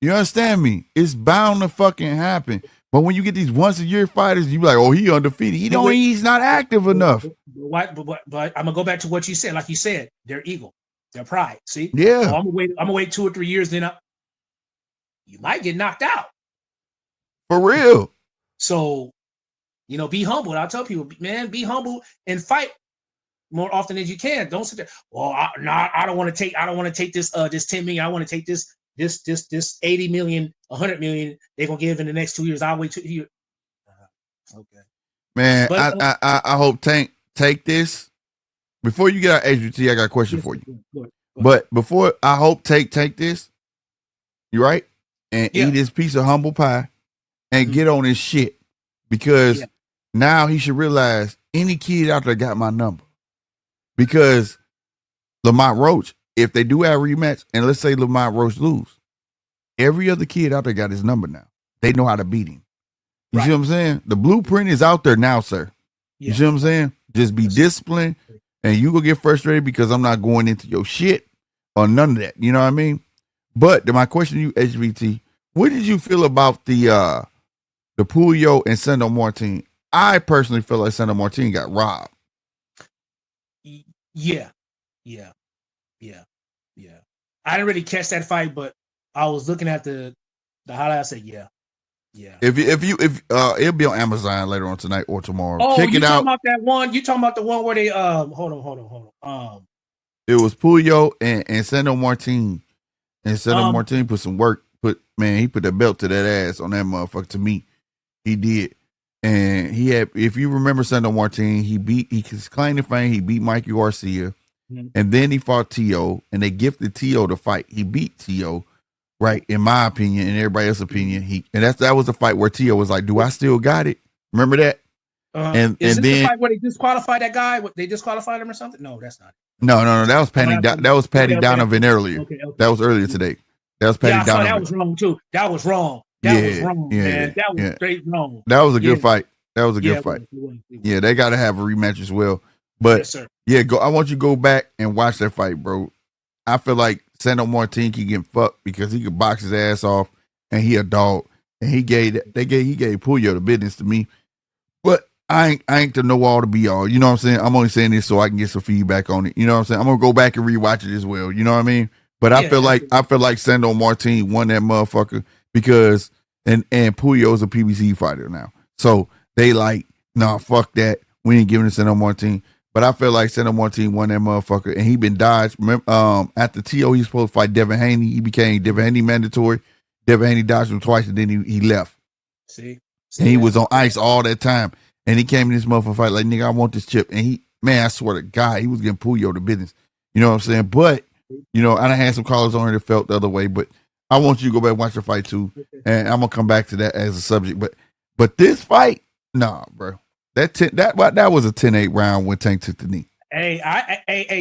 You understand me? It's bound to fucking happen. But when you get these once a year fighters, you be like, oh, he undefeated. He's not active enough. But I'm gonna go back to what you said. Like you said, their ego, their pride. See? Yeah. Oh, I'm gonna wait 2 or 3 years, then you might get knocked out. For real. So, be humble. I tell people, man, be humble and fight more often as you can. Don't sit there. Well, I don't want to take this 10 million. I want to take this 80 million, 100 million. They're gonna give in the next 2 years. I'll wait 2 years. Okay. Man, But, I hope Tank take this. Before you get out HBT, I got a question for you. Go ahead. But before I hope take this, you right? And eat his piece of humble pie and get on his shit. Because now he should realize any kid out there got my number. Because Lamont Roach, if they do have a rematch, and let's say Lamont Roach lose, every other kid out there got his number now. They know how to beat him. You see what I'm saying? The blueprint is out there now, sir. You see what I'm saying? Just be disciplined, and you will get frustrated because I'm not going into your shit or none of that. You know what I mean? But my question to you, HVT, what did you feel about the Puyo and Sendo Martin? I personally feel like Sendo Martin got robbed. Yeah. I didn't really catch that fight, but I was looking at the highlight. I said, yeah. If it'll be on Amazon later on tonight or tomorrow. Oh, check you it talking out. about that one? You talking about the one where they hold on. It was Puyo and Sendo Martin. And Sendo Martin put some work. He put the belt to that ass on that motherfucker. To me, he did. And he had, if you remember Sendo Martin, his claim to fame, he beat Mikey Garcia. Mm-hmm. And then he fought T.O. and they gifted T.O. the fight. He beat T.O. Right, in my opinion and everybody else's opinion. That was the fight where T.O. was like, do I still got it? Remember that? And then the fight where they disqualified that guy? They disqualified him or something? No, that's not it. No. That was Patty Donovan earlier. Okay. That was earlier today. That was Patty Donovan. That was wrong too. That was wrong. That was wrong, man. That was straight wrong. That was a good fight. That was a good fight. It was. Yeah, they got to have a rematch as well. But yes, sir. I want you to go back and watch that fight, bro. I feel like Sendo Martin can get fucked because he could box his ass off and he a dog. And he gave Puyo the business to me. But I ain't the know all to be all. You know what I'm saying? I'm only saying this so I can get some feedback on it. You know what I'm saying? I'm gonna go back and rewatch it as well. You know what I mean? But I feel like Sendo Martin won that motherfucker because and Puyo's a PBC fighter now. So they like, nah, fuck that. We ain't giving it to Sendo Martin. But I feel like Sendo Martin won that motherfucker, and he been dodged. After T.O., he was supposed to fight Devin Haney. He became Devin Haney mandatory. Devin Haney dodged him twice, and then he left. See, and he was on ice all that time. And he came in this motherfucker fight like, nigga, I want this chip. And I swear to God, he was getting Puyo the business. You know what I'm saying? But, I done had some callers on here that felt the other way. But I want you to go back and watch the fight too. And I'm gonna come back to that as a subject. But this fight, nah, bro. That was a 10-8 round when Tank took the knee. Hey,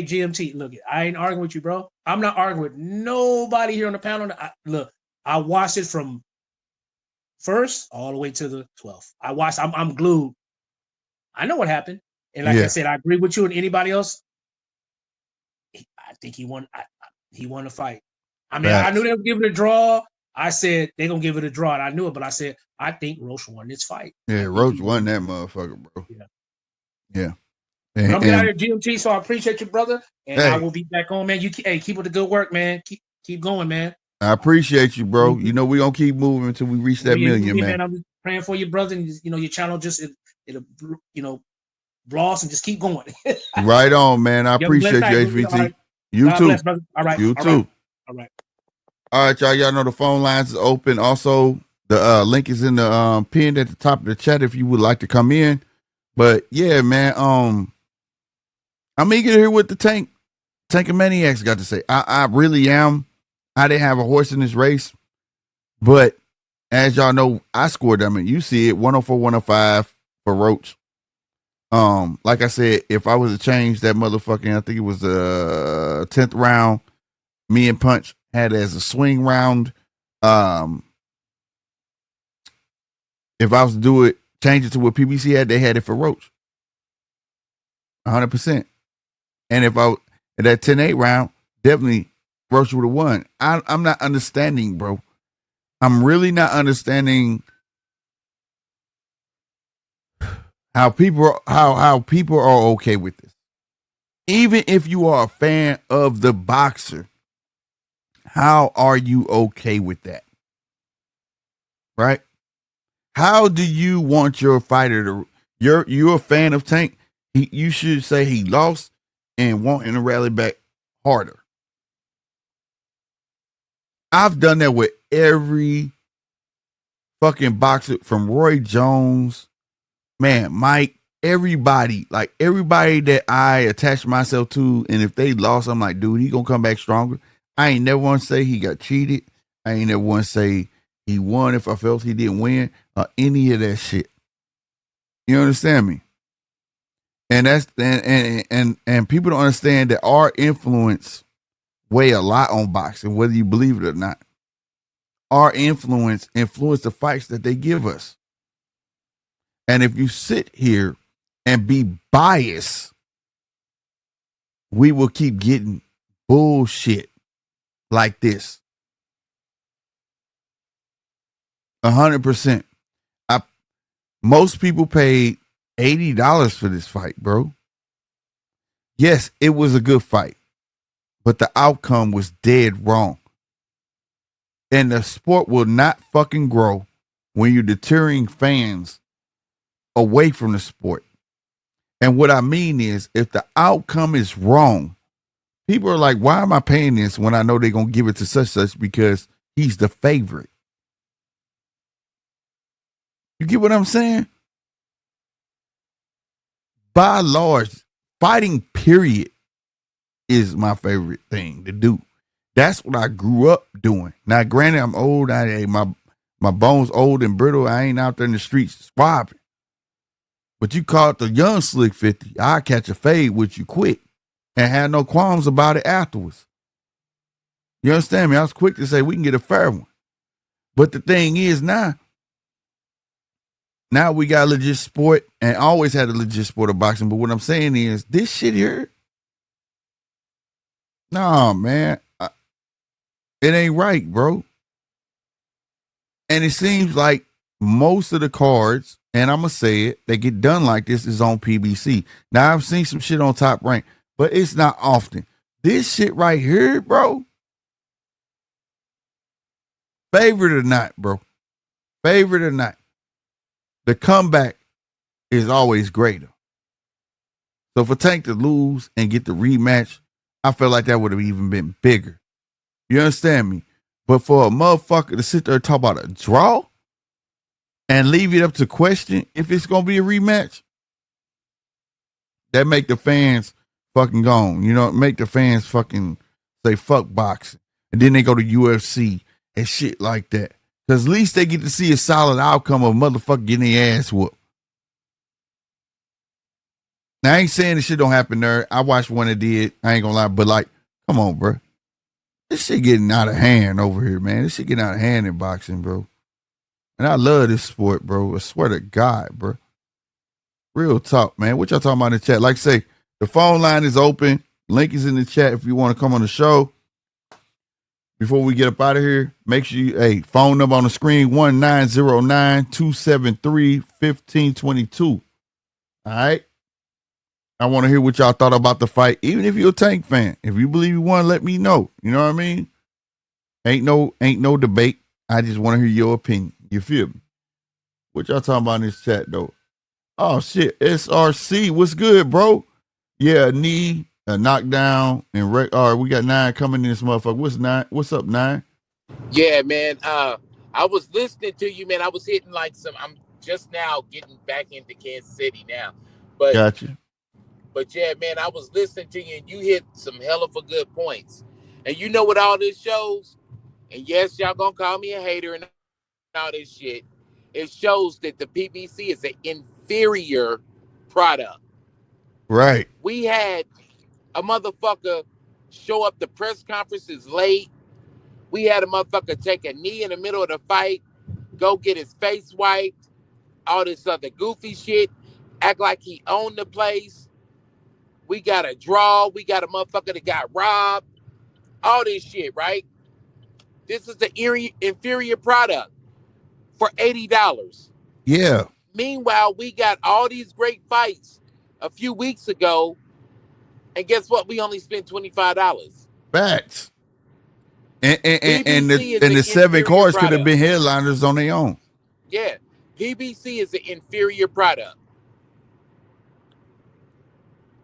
GMT, look, I ain't arguing with you, bro. I'm not arguing with nobody here on the panel. Look, I watched it from first all the way to the 12th. I'm glued. I know what happened. And like I said, I agree with you and anybody else. I think he won. He won the fight. I mean, I knew they were giving it a draw. I said they're gonna give it a draw, and I knew it, but I said I think Roach won this fight. Yeah, Roach won that motherfucker, bro. Yeah. I'm out here, GMT, so I appreciate you, brother, and I will be back on, man. Keep with the good work, man. Keep going, man. I appreciate you, bro. You know we gonna keep moving until we reach that million, man. I'm just praying for you, brother, and your channel it'll blast and just keep going. Right on, man. I appreciate you, HVT. You too. Bless, all right. You too. All right. All right, y'all. Y'all know the phone lines is open. Also, the link is in the pinned at the top of the chat if you would like to come in. But yeah, man. I'm eager to hear what the Tankamaniacs got to say. I really am. I didn't have a horse in this race, but as y'all know, I scored them. And you see it 104, 105 for Roach. Like I said, if I was to change that motherfucking, I think it was the 10th round, me and Punch had it as a swing round. If I was to do it, change it to what PBC had, they had it for Roach. 100%. And if I in that 10-8 round, definitely Roach would have won. I'm not understanding, bro. I'm really not understanding how people are okay with this. Even if you are a fan of the boxer, how are you okay with that? Right? How do you want your fighter to? You're a fan of Tank. You should say he lost and want him to rally back harder. I've done that with every fucking boxer from Roy Jones, man, Mike, everybody, like everybody that I attach myself to, and if they lost, I'm like, dude, he gonna come back stronger. I ain't never want to say he got cheated. I ain't never want to say he won if I felt he didn't win or any of that shit. You understand me? And that's and people don't understand that our influence weigh a lot on boxing, whether you believe it or not. Our influence the fights that they give us. And if you sit here and be biased, we will keep getting bullshit like this. 100%. Most people paid $80 for this fight, bro. Yes, it was a good fight, but the outcome was dead wrong. And the sport will not fucking grow when you're deterring fans away from the sport. And what I mean is, if the outcome is wrong, people are like, why am I paying this when I know they're going to give it to such because he's the favorite? You get what I'm saying? By and large, fighting period is my favorite thing to do. That's what I grew up doing. Now, granted, I'm old. My bones old and brittle. I ain't out there in the streets swabbing. But you caught the young slick 50, I'll catch a fade with you quick and had no qualms about it afterwards. You understand me? I was quick to say we can get a fair one. But the thing is now we got a legit sport and always had a legit sport of boxing. But what I'm saying is this shit here, nah, man, it ain't right, bro. And it seems like most of the cards, and I'm going to say it, they get done like this is on PBC. Now, I've seen some shit on Top Rank, but it's not often. This shit right here, bro, favorite or not, bro, favorite or not, the comeback is always greater. So for Tank to lose and get the rematch, I feel like that would have even been bigger. You understand me? But for a motherfucker to sit there and talk about a draw and leave it up to question if it's going to be a rematch, that make the fans fucking gone. You know, make the fans fucking say fuck boxing. And then they go to UFC and shit like that. Because at least they get to see a solid outcome of motherfucker getting their ass whooped. Now, I ain't saying this shit don't happen there. I watched one that did. I ain't gonna lie. But like, come on, bro. This shit getting out of hand over here, man. This shit getting out of hand in boxing, bro. And I love this sport, bro. I swear to God, bro. Real talk, man. What y'all talking about in the chat? Like I say, the phone line is open. Link is in the chat if you want to come on the show. Before we get up out of here, make sure you, phone number on the screen, 1-909-273-1522. All right? I want to hear what y'all thought about the fight, even if you're a Tank fan. If you believe you won, let me know. You know what I mean? Ain't no debate. I just want to hear your opinion. You feel me? What y'all talking about in this chat, though? Oh, shit. SRC, what's good, bro? Yeah, a knee, a knockdown, and all right, we got 9 coming in this motherfucker. What's 9? What's up, 9? Yeah, man. I was listening to you, man. I was hitting like some. I'm just now getting back into Kansas City now, but Gotcha. yeah, man. I was listening to you, and you hit some hell of a good points. And you know what all this shows? And yes, y'all gonna call me a hater and all this shit. It shows that the PBC is an inferior product. Right. We had a motherfucker show up to press conferences late. We had a motherfucker take a knee in the middle of the fight, go get his face wiped, all this other goofy shit, act like he owned the place. We got a draw. We got a motherfucker that got robbed. All this shit, right? This is the inferior product for $80. Yeah. Meanwhile, we got all these great fights a few weeks ago, and guess what? We only spent $25. Facts. And PBC is the an 7 inferior cards could have product. been headliners on their own. Yeah, PBC is an inferior product.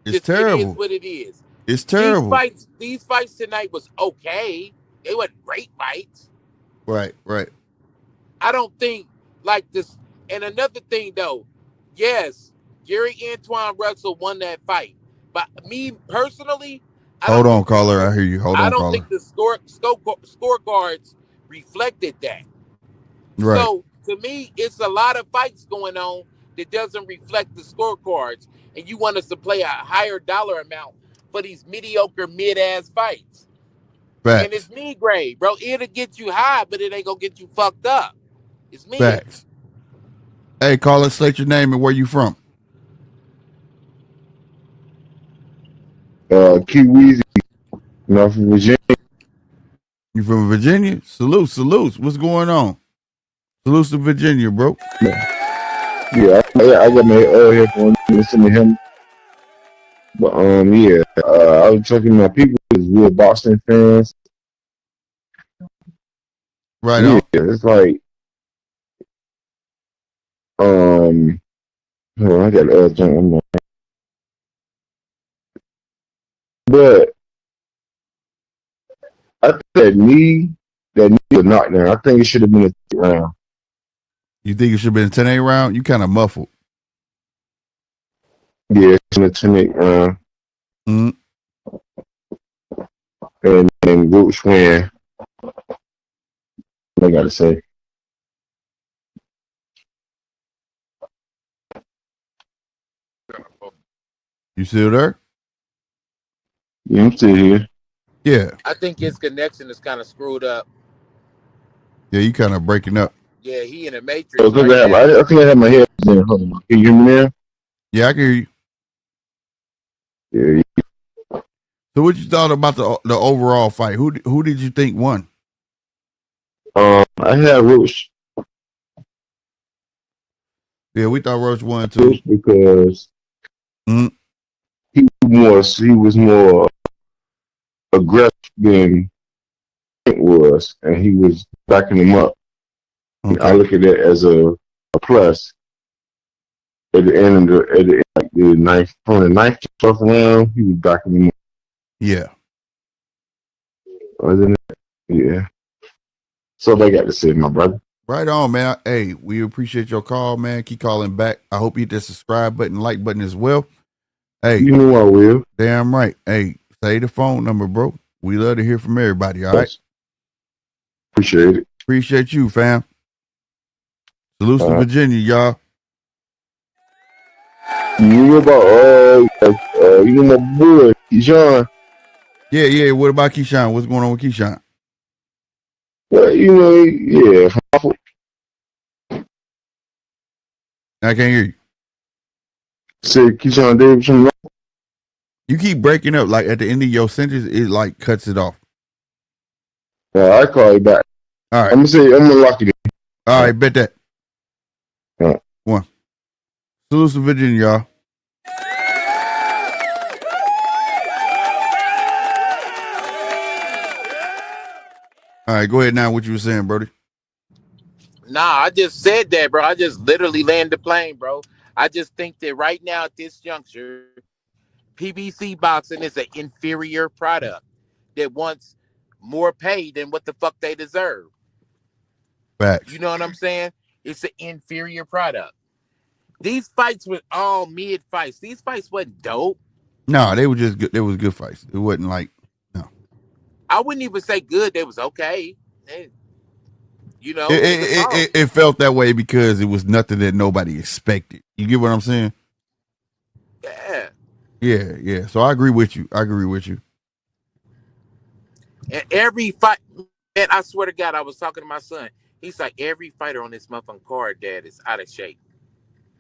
It's terrible. It is what it is. It's terrible. These fights tonight was okay. They weren't great fights. Right. I don't think like this. And another thing though, yes, Gary Antoine Russell won that fight. But me personally, Hold on, caller. I hear you. Hold on, I don't caller. think the scorecards reflected that. Right. So to me, it's a lot of fights going on that doesn't reflect the scorecards, and you want us to play a higher dollar amount for these mediocre mid-ass fights. Facts. And it's me grade, bro. It'll get you high, but it ain't gonna get you fucked up. It's me. Facts. Hey, caller, state your name and where you from. Kiwi, North Virginia. You from Virginia? Salute. What's going on? Salute to Virginia, bro. Yeah, I got my headphones listening to him. But I was talking to my people is real Boston fans. Right on. It's like I got the other thing. But I think that knee was knocked down. I think it should have been a 10 round. You think it should have been a 10-8 round? You kind of muffled. Yeah, it's been a 10-8 round. Mm-hmm. And Roach win. I gotta say. You still there? Yeah, I'm still here. Yeah. I think his connection is kind of screwed up. Yeah, you kind of breaking up. Yeah, he in the matrix. I think I have my headphones in. Hold on. Can you hear me now? Yeah, I can hear you. Yeah. So what you thought about the overall fight? Who did you think won? I had Roach. Yeah, we thought Roach won too. Because he was more aggressive than Trent was, and he was backing him up. Okay. I look at that as a plus. At the end of the ninth, from the 9th to 12th round, he was backing him up. Yeah. Other than that, yeah. So they got to say, my brother. Right on, man. Hey, we appreciate your call, man. Keep calling back. I hope you hit the subscribe button, like button as well. Hey, you know I will. Damn right. Hey, say the phone number, bro. We love to hear from everybody. All right. Appreciate it. Appreciate you, fam. Salute to Virginia, y'all. You know about you know my boy Keyshawn. Yeah. What about Keyshawn? What's going on with Keyshawn? Well, you know, yeah. I can't hear you. Say Keyshawn Davidson. You keep breaking up. Like at the end of your sentence, it like cuts it off. I call you back. All right. I'm gonna lock it in. All right, bet that. All right. One. Salute to Virginia, y'all. All right, go ahead now. What you were saying, Brody? Nah, I just said that, bro. I just literally landed the plane, bro. I just think that right now at this juncture, PBC boxing is an inferior product that wants more pay than what the fuck they deserve. Facts. You know what I'm saying? It's an inferior product. These fights were all mid fights. These fights wasn't dope. No, they were just good. They was good fights. It wasn't like no. I wouldn't even say good. They was okay. You know, It felt that way because it was nothing that nobody expected. You get what I'm saying? yeah. Yeah. So I agree with you. And every fight, man, I swear to God, I was talking to my son. He's like, every fighter on this motherfucking card, Dad, is out of shape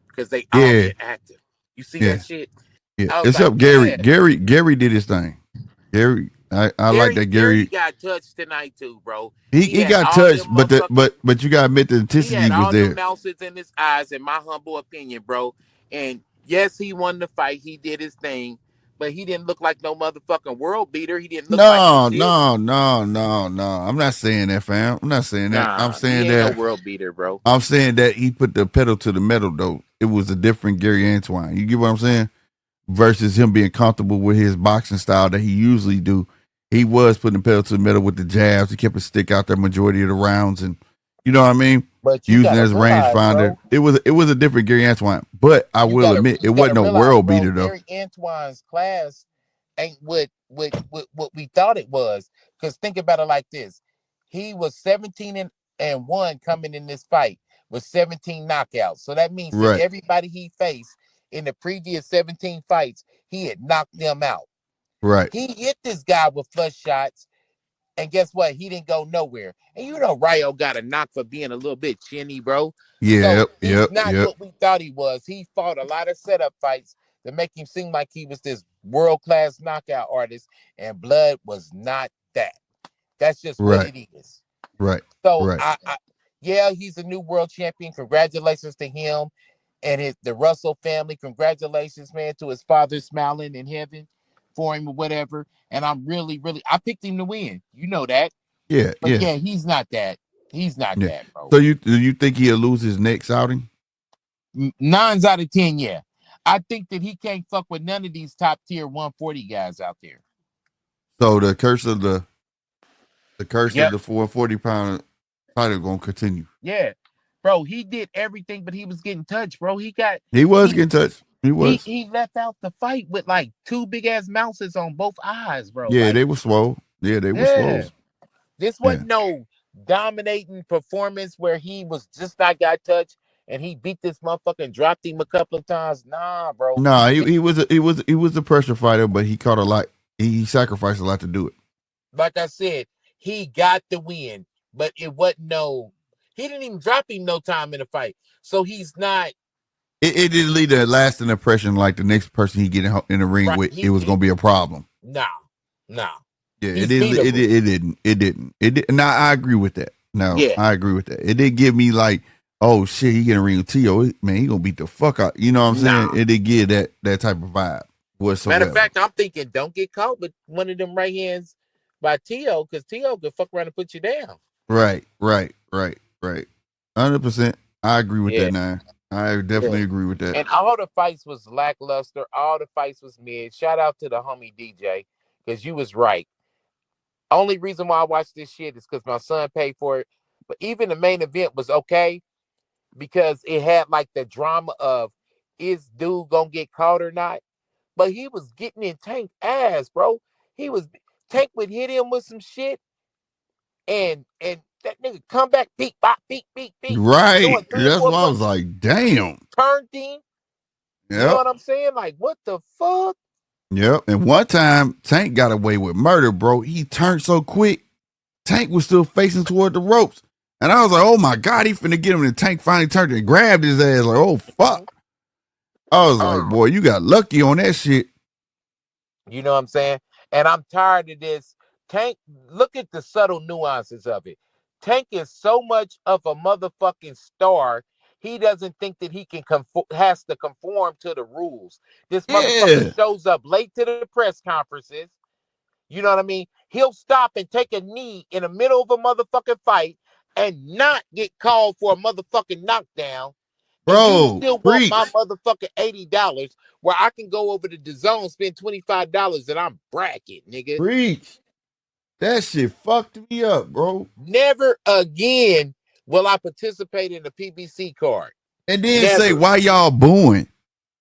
because they all get active. You see that shit? Yeah. Except Gary. Gary did his thing. Gary, I like that Gary got touched tonight too, bro. He got touched, but you gotta admit the intensity he had was all there. the mouses in his eyes, in my humble opinion, bro. And yes, he won the fight. He did his thing, but he didn't look like no motherfucking world beater. He didn't look like No. I'm not saying that, fam. I'm not saying that. I'm saying he ain't that no world beater, bro. I'm saying that he put the pedal to the metal, though. It was a different Gary Antoine. You get what I'm saying? Versus him being comfortable with his boxing style that he usually do. He was putting the pedal to the metal with the jabs. He kept a stick out there majority of the rounds, and you know what I mean. But using as rangefinder, it was a different Gary Antoine. But I will admit, it wasn't no world beater though. Gary Antoine's class ain't what we thought it was. Because think about it like this: he was 17-1 coming in this fight with 17 knockouts. So that means that everybody he faced in the previous 17 fights, he had knocked them out. Right. He hit this guy with flush shots. And guess what? He didn't go nowhere. And you know, Rayo got a knock for being a little bit chinny, bro. Yeah, so he's not what we thought he was. He fought a lot of setup fights to make him seem like he was this world-class knockout artist, and Blood was not that. That's just what it is. Right. So yeah, he's a new world champion. Congratulations to him and the Russell family. Congratulations, man, to his father smiling in heaven for him or whatever. And I'm really, I picked him to win. You know that. Yeah, but yeah, he's not that. He's not that, bro. So do you think he'll lose his next outing? 9 out of 10, yeah. I think that he can't fuck with none of these top tier 140 guys out there. So the curse of the 440-pound fighter gonna continue. Yeah, bro. He did everything, but he was getting touched, bro. He was getting touched. He was. He left out the fight with like 2 big ass mouses on both eyes, bro. Yeah, like, they were swole. Yeah, they were swole. This wasn't no dominating performance where he was just not got touched and he beat this motherfucker and dropped him a couple of times. Nah, bro. Nah, he was a pressure fighter, but he caught a lot. He sacrificed a lot to do it. Like I said, he got the win, but it wasn't he didn't even drop him no time in the fight. So he's not. It didn't leave a lasting impression like the next person he get in the ring with, it was going to be a problem. Nah. Yeah, it didn't. Now, I agree with that. No, I agree with that. It didn't give me like, oh, shit, he getting a ring with T.O. Man, he going to beat the fuck out. You know what I'm saying? It didn't give that type of vibe whatsoever. Matter of fact, I'm thinking don't get caught with one of them right hands by T.O. because T.O. could fuck around and put you down. Right. 100%. I agree with that now. I definitely agree with that. And all the fights was lackluster. All the fights was mid. Shout out to the homie DJ because you was right. Only reason why I watched this shit is because my son paid for it. But even the main event was okay because it had like the drama of is dude gonna get caught or not? But he was getting in Tank ass, bro. Tank would hit him with some shit and that nigga come back, beat, bop, beat. Right. That's why I was like, damn. Turned him. You know what I'm saying? Like, what the fuck? Yep. And one time, Tank got away with murder, bro. He turned so quick. Tank was still facing toward the ropes. And I was like, oh my God, he finna get him. And Tank finally turned and grabbed his ass. Like, oh, fuck. I was like, boy, you got lucky on that shit. You know what I'm saying? And I'm tired of this. Tank, look at the subtle nuances of it. Tank is so much of a motherfucking star. He doesn't think that he has to conform to the rules. This motherfucker shows up late to the press conferences. You know what I mean? He'll stop and take a knee in the middle of a motherfucking fight and not get called for a motherfucking knockdown. Bro, you still want my motherfucking $80 where I can go over to the zone, spend $25 and I'm bracket, nigga. Preach. That shit fucked me up, bro. Never again Will I participate in the PBC card? And then Never. say, why y'all booing?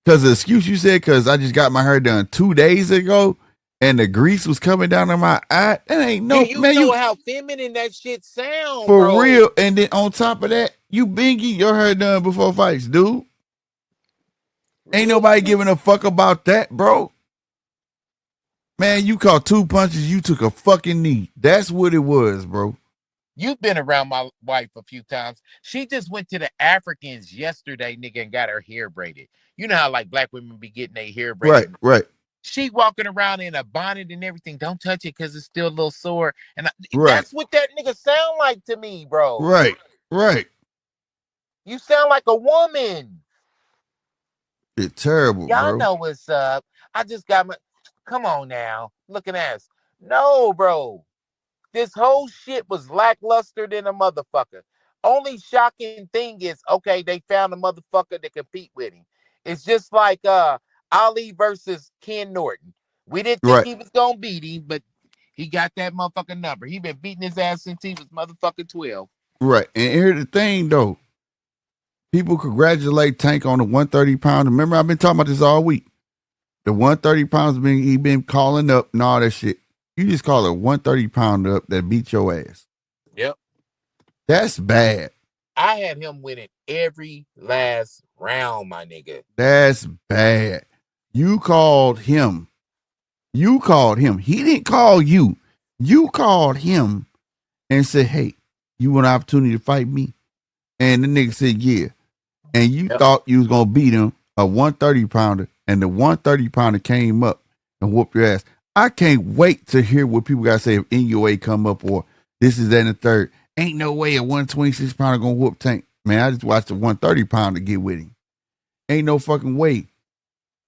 Because the excuse you said, because I just got my hair done 2 days ago and the grease was coming down on my eye. That ain't no, Do you man. know how feminine that shit sound, For bro? real. And then on top of that, you been getting your hair done before fights, dude. Ain't nobody giving a fuck about that, bro. Man, you caught 2 punches, you took a fucking knee. That's what it was, bro. You've been around my wife a few times. She just went to the Africans yesterday, nigga, and got her hair braided. You know how like black women be getting their hair braided. Right. She walking around in a bonnet and everything. Don't touch it because it's still a little sore. And Right. That's what that nigga sound like to me, bro. Right. You sound like a woman. It's terrible, Y'all bro. know what's up. I just got my. Come on now. Looking ass. No, bro. This whole shit was lackluster than a motherfucker. Only shocking thing is, okay, they found a motherfucker to compete with him. It's just like Ali versus Ken Norton. We didn't think he was gonna beat him, but he got that motherfucking number. He been beating his ass since he was motherfucking 12. Right. And here's the thing though. People congratulate Tank on the 130 pound. Remember, I've been talking about this all week. The 130 pounds he been calling up and all that shit. You just call a 130 pounder up that beat your ass. Yep. That's bad. I had him winning every last round, my nigga. That's bad. You called him. He didn't call you. You called him and said, hey, you want an opportunity to fight me? And the nigga said, yeah. And you thought you was going to beat him, a 130 pounder, and the 130 pounder came up and whooped your ass. I can't wait to hear what people got to say if NUA come up or this is that and the third. Ain't no way a 126 pounder going to whoop Tank. Man, I just watched a 130 pounder get with him. Ain't no fucking way.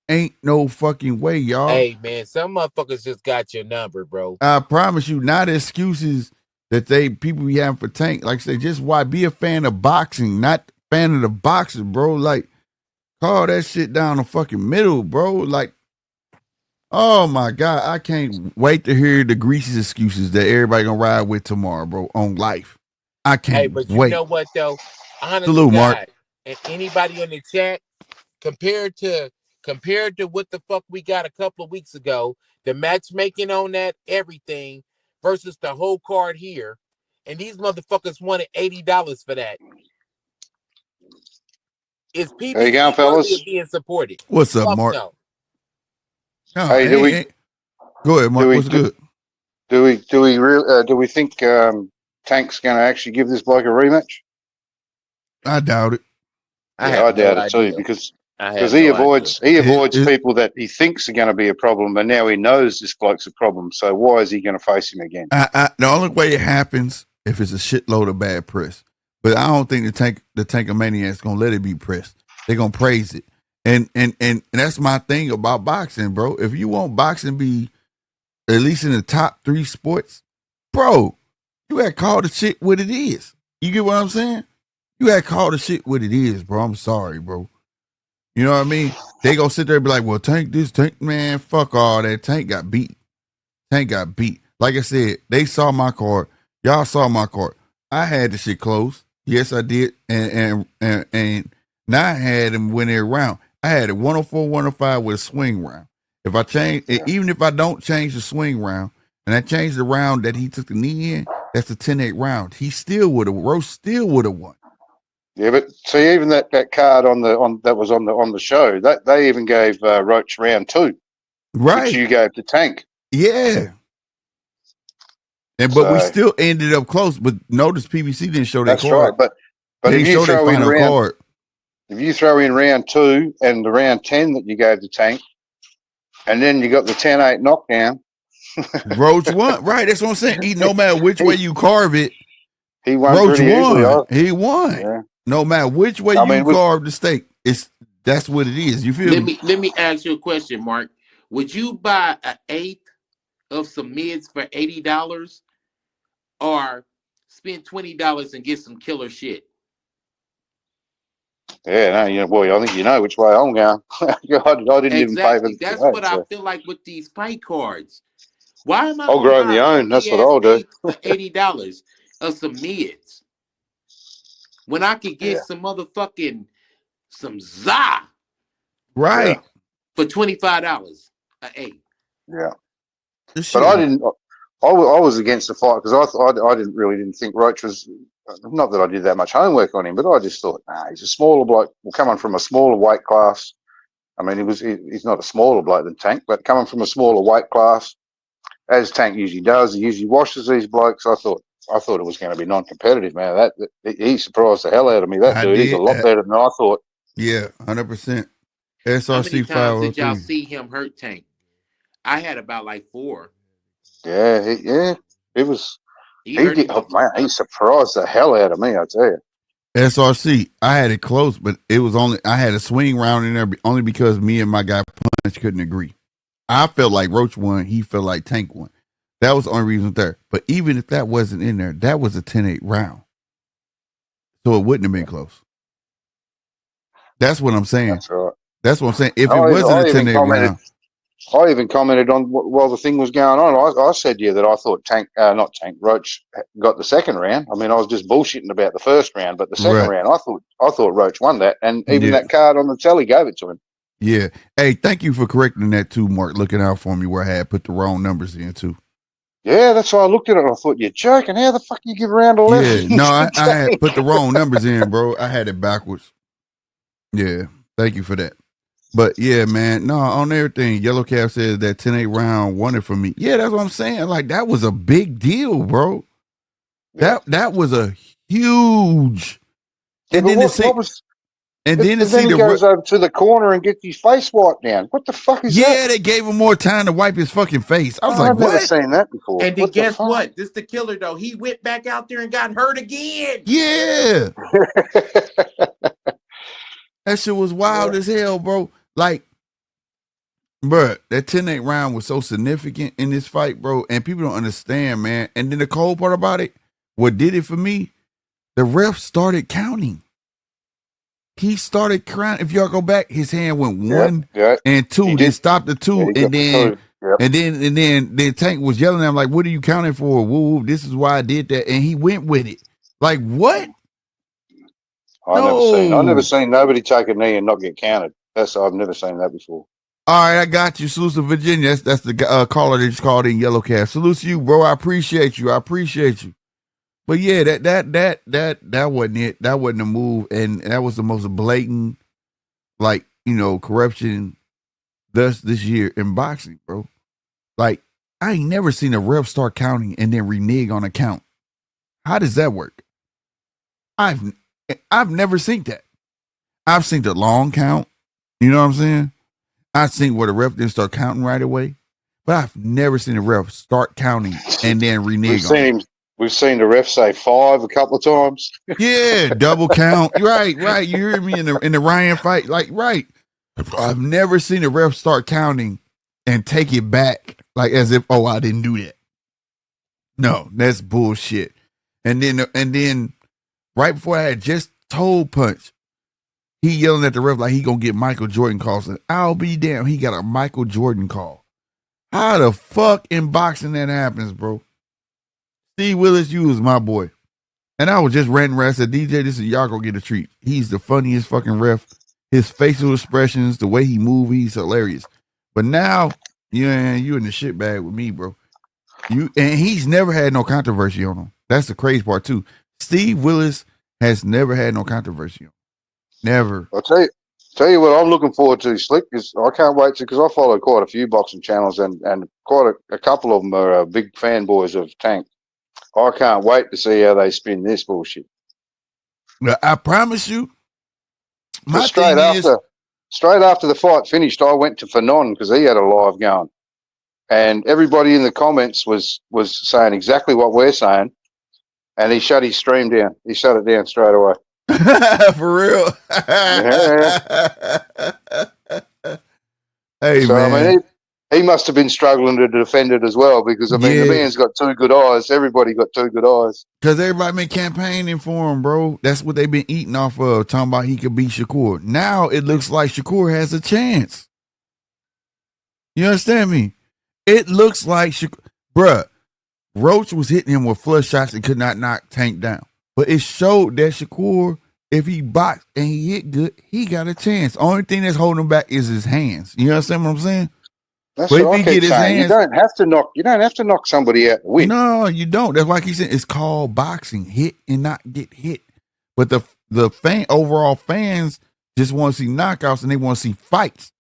Y'all. Hey, man, some motherfuckers just got your number, bro. I promise you, not excuses that people be having for Tank. Like I say, just why be a fan of boxing, not fan of the boxing, bro. Like, call that shit down the fucking middle, bro. Like, oh my God, I can't wait to hear the greasy excuses that everybody gonna ride with tomorrow, bro, on life. I can't Hey, but wait. You know what though? Honestly, Salute, God, Mark. and anybody in the chat, compared to what the fuck we got a couple of weeks ago, the matchmaking on that, everything, versus the whole card here, and these motherfuckers wanted $80 for that. Is PBC worthy of being supported? What's up, Fuck Mark? no. Hey, go ahead, Mark. What's good? Do we think Tank's going to actually give this bloke a rematch? I doubt it. I doubt it too, because he avoids people that he thinks are going to be a problem, but now he knows this bloke's a problem. So why is he going to face him again? The only way it happens if it's a shitload of bad press. But I don't think the Tankomaniac's gonna let it be pressed. They're gonna praise it. And that's my thing about boxing, bro. If you want boxing to be at least in the top 3 sports, bro, you gotta call the shit what it is. You get what I'm saying? You gotta call the shit what it is, bro. I'm sorry, bro. You know what I mean? They gonna sit there and be like, well, Tank this, Tank, man, fuck all that. Tank got beat. Like I said, they saw my card. Y'all saw my card. I had the shit close. Yes, I did. And now I had him win every round. I had it 104, 105 with a swing round. If I change, even if I don't change the swing round, and I change the round that he took the knee in, that's a 10-8 round. Roach still would have won. Yeah, but see, even that card that was on the show, that they even gave Roach round 2, right? Which you gave to Tank. Yeah. But we still ended up close. But notice PBC didn't show their card. Right. But if you throw in card. If you throw in round 2 and the round 10 that you gave to Tank, and then you got the 10-8 knockdown, Roach won. Right, that's what I'm saying. No matter which way you carve it, he won. Roach pretty won. Easily. He won. Yeah. No matter which way you carve the steak, that's what it is. You feel me? Let me ask you a question, Mark. Would you buy an 1/8 of some mids for $80? Or spend $20 and get some killer shit? Yeah, no, boy, I think you know which way I'm going. I didn't even pay for That's what I feel like with these fight cards. Why am I? I'll grow my own. That's what I'll do. $80 of some mids. when I could get some motherfucking some za Right. for $25 a A. Yeah. But I didn't. I was against the fight because I didn't think Roach was. Not that I did that much homework on him, but I just thought, he's a smaller bloke. Well, coming from a smaller weight class. I mean, he's not a smaller bloke than Tank, but coming from a smaller weight class, as Tank usually does, he usually washes these blokes. I thought it was going to be non-competitive, man. He surprised the hell out of me. That dude, he's a lot better than I thought. Yeah, 100%. SRC How many times did y'all 503. see him hurt Tank? I had about like 4. Yeah, it was. He did. Oh, man, he surprised the hell out of me. I tell you. SRC, I had it close, but it was only I had a swing round in there only because me and my guy Punch couldn't agree. I felt like Roach won. He felt like Tank won. That was the only reason there. But even if that wasn't in there, that was a 10-8 round. So it wouldn't have been close. That's what I'm saying. That's right. That's what I'm saying. If it wasn't a 10-8 round. I even commented on while the thing was going on. I said to you that I thought Roach got the second round. I mean, I was just bullshitting about the first round, but the second round, I thought Roach won that, and even that card on the telly gave it to him. Yeah. Hey, thank you for correcting that too, Mark. Looking out for me where I had put the wrong numbers in too. Yeah, that's why I looked at it. I thought, you're joking. How the fuck you give around to left? Yeah, no, I had put the wrong numbers in, bro. I had it backwards. Yeah, thank you for that. But yeah, man, no, on everything, Yellow Cap says that 10-8 round won it for me. Yeah, that's what I'm saying. Like, that was a big deal, bro. Yeah. That was a huge. And then he goes over to the corner and gets his face wiped down. What the fuck is that? Yeah, they gave him more time to wipe his fucking face. I was like, I've what? never seen that before. And then guess what? This the killer though. He went back out there and got hurt again. Yeah. That shit was wild as hell, bro. Like, bro, that 10-8 round was so significant in this fight, bro. And people don't understand, man. And then the cold part about it, what did it for me, the ref started counting. He started counting. If y'all go back, his hand went 1 and 2. They stopped the 2, and then Tank was yelling at him like, "What are you counting for? Woo, this is why I did that." And he went with it. Like, what? I've never seen nobody take a knee and not get counted. I've never seen that before. All right, I got you. Salute to Virginia. That's the caller that just called in Yellow Cat. Salute to you, bro. I appreciate you. But yeah, that wasn't it. That wasn't the move, and that was the most blatant, like, corruption this year in boxing, bro. Like, I ain't never seen a ref start counting and then renege on a count. How does that work? I've never seen that. I've seen the long count. You know what I'm saying? I've seen where the ref didn't start counting right away, but I've never seen a ref start counting and then renege on it. We've seen the ref say 5 a couple of times. Yeah, double count. Right. You hear me in the Ryan fight? Like, right. I've never seen a ref start counting and take it back, like as if, I didn't do that. No, that's bullshit. And then right before I had just told Punch, he yelling at the ref like he gonna get Michael Jordan calls. And I'll be damned, he got a Michael Jordan call. How the fuck in boxing that happens, bro? Steve Willis, you was my boy. And I was just ranting around. I said, DJ, this is y'all gonna get a treat. He's the funniest fucking ref. His facial expressions, the way he moves, he's hilarious. But now, you in the shit bag with me, bro. And he's never had no controversy on him. That's the crazy part too. Steve Willis has never had no controversy on him. Never. I'll tell you what I'm looking forward to, Slick, is I can't wait because I follow quite a few boxing channels and quite a couple of them are big fanboys of Tank. I can't wait to see how they spin this bullshit. I promise you. Straight after the fight finished, I went to Fanon because he had a live going, and everybody in the comments was saying exactly what we're saying, and he shut his stream down. He shut it down straight away. For real. Yeah. Hey, so, man. I mean, he must have been struggling to defend it as well because, the man's got 2 good eyes. Everybody got 2 good eyes. Because everybody been campaigning for him, bro. That's what they've been eating off of, talking about he could beat Shakur. Now it looks like Shakur has a chance. You understand me? It looks like Shakur. Bruh, Roach was hitting him with flush shots and could not knock Tank down. But it showed that Shakur, if he boxed and he hit good, he got a chance. Only thing that's holding him back is his hands. You understand what I'm saying? That's But what if I he keep get his saying. hands, You don't have to knock somebody out to win. no, you don't. That's why I keep saying it's called boxing, hit and not get hit. But the overall fans just want to see knockouts and they want to see fights.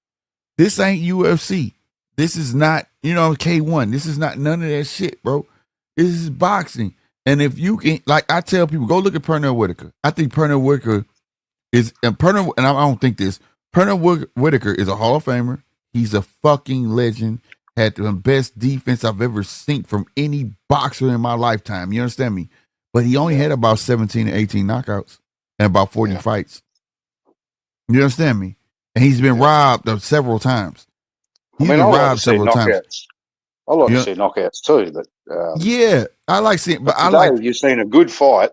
This ain't UFC. This is not, K1. This is not none of that shit, bro. This is boxing. And if you can, like I tell people, go look at Pernell Whitaker. I think Pernell Whitaker and I don't think this. Pernell Whitaker is a Hall of Famer. He's a fucking legend. Had the best defense I've ever seen from any boxer in my lifetime. You understand me? But he only had about 17 or 18 knockouts and about 40 fights. You understand me? And he's been robbed of several times. He's been robbed several times. I like to see knockouts too, but yeah, I like seeing. But you've seen a good fight.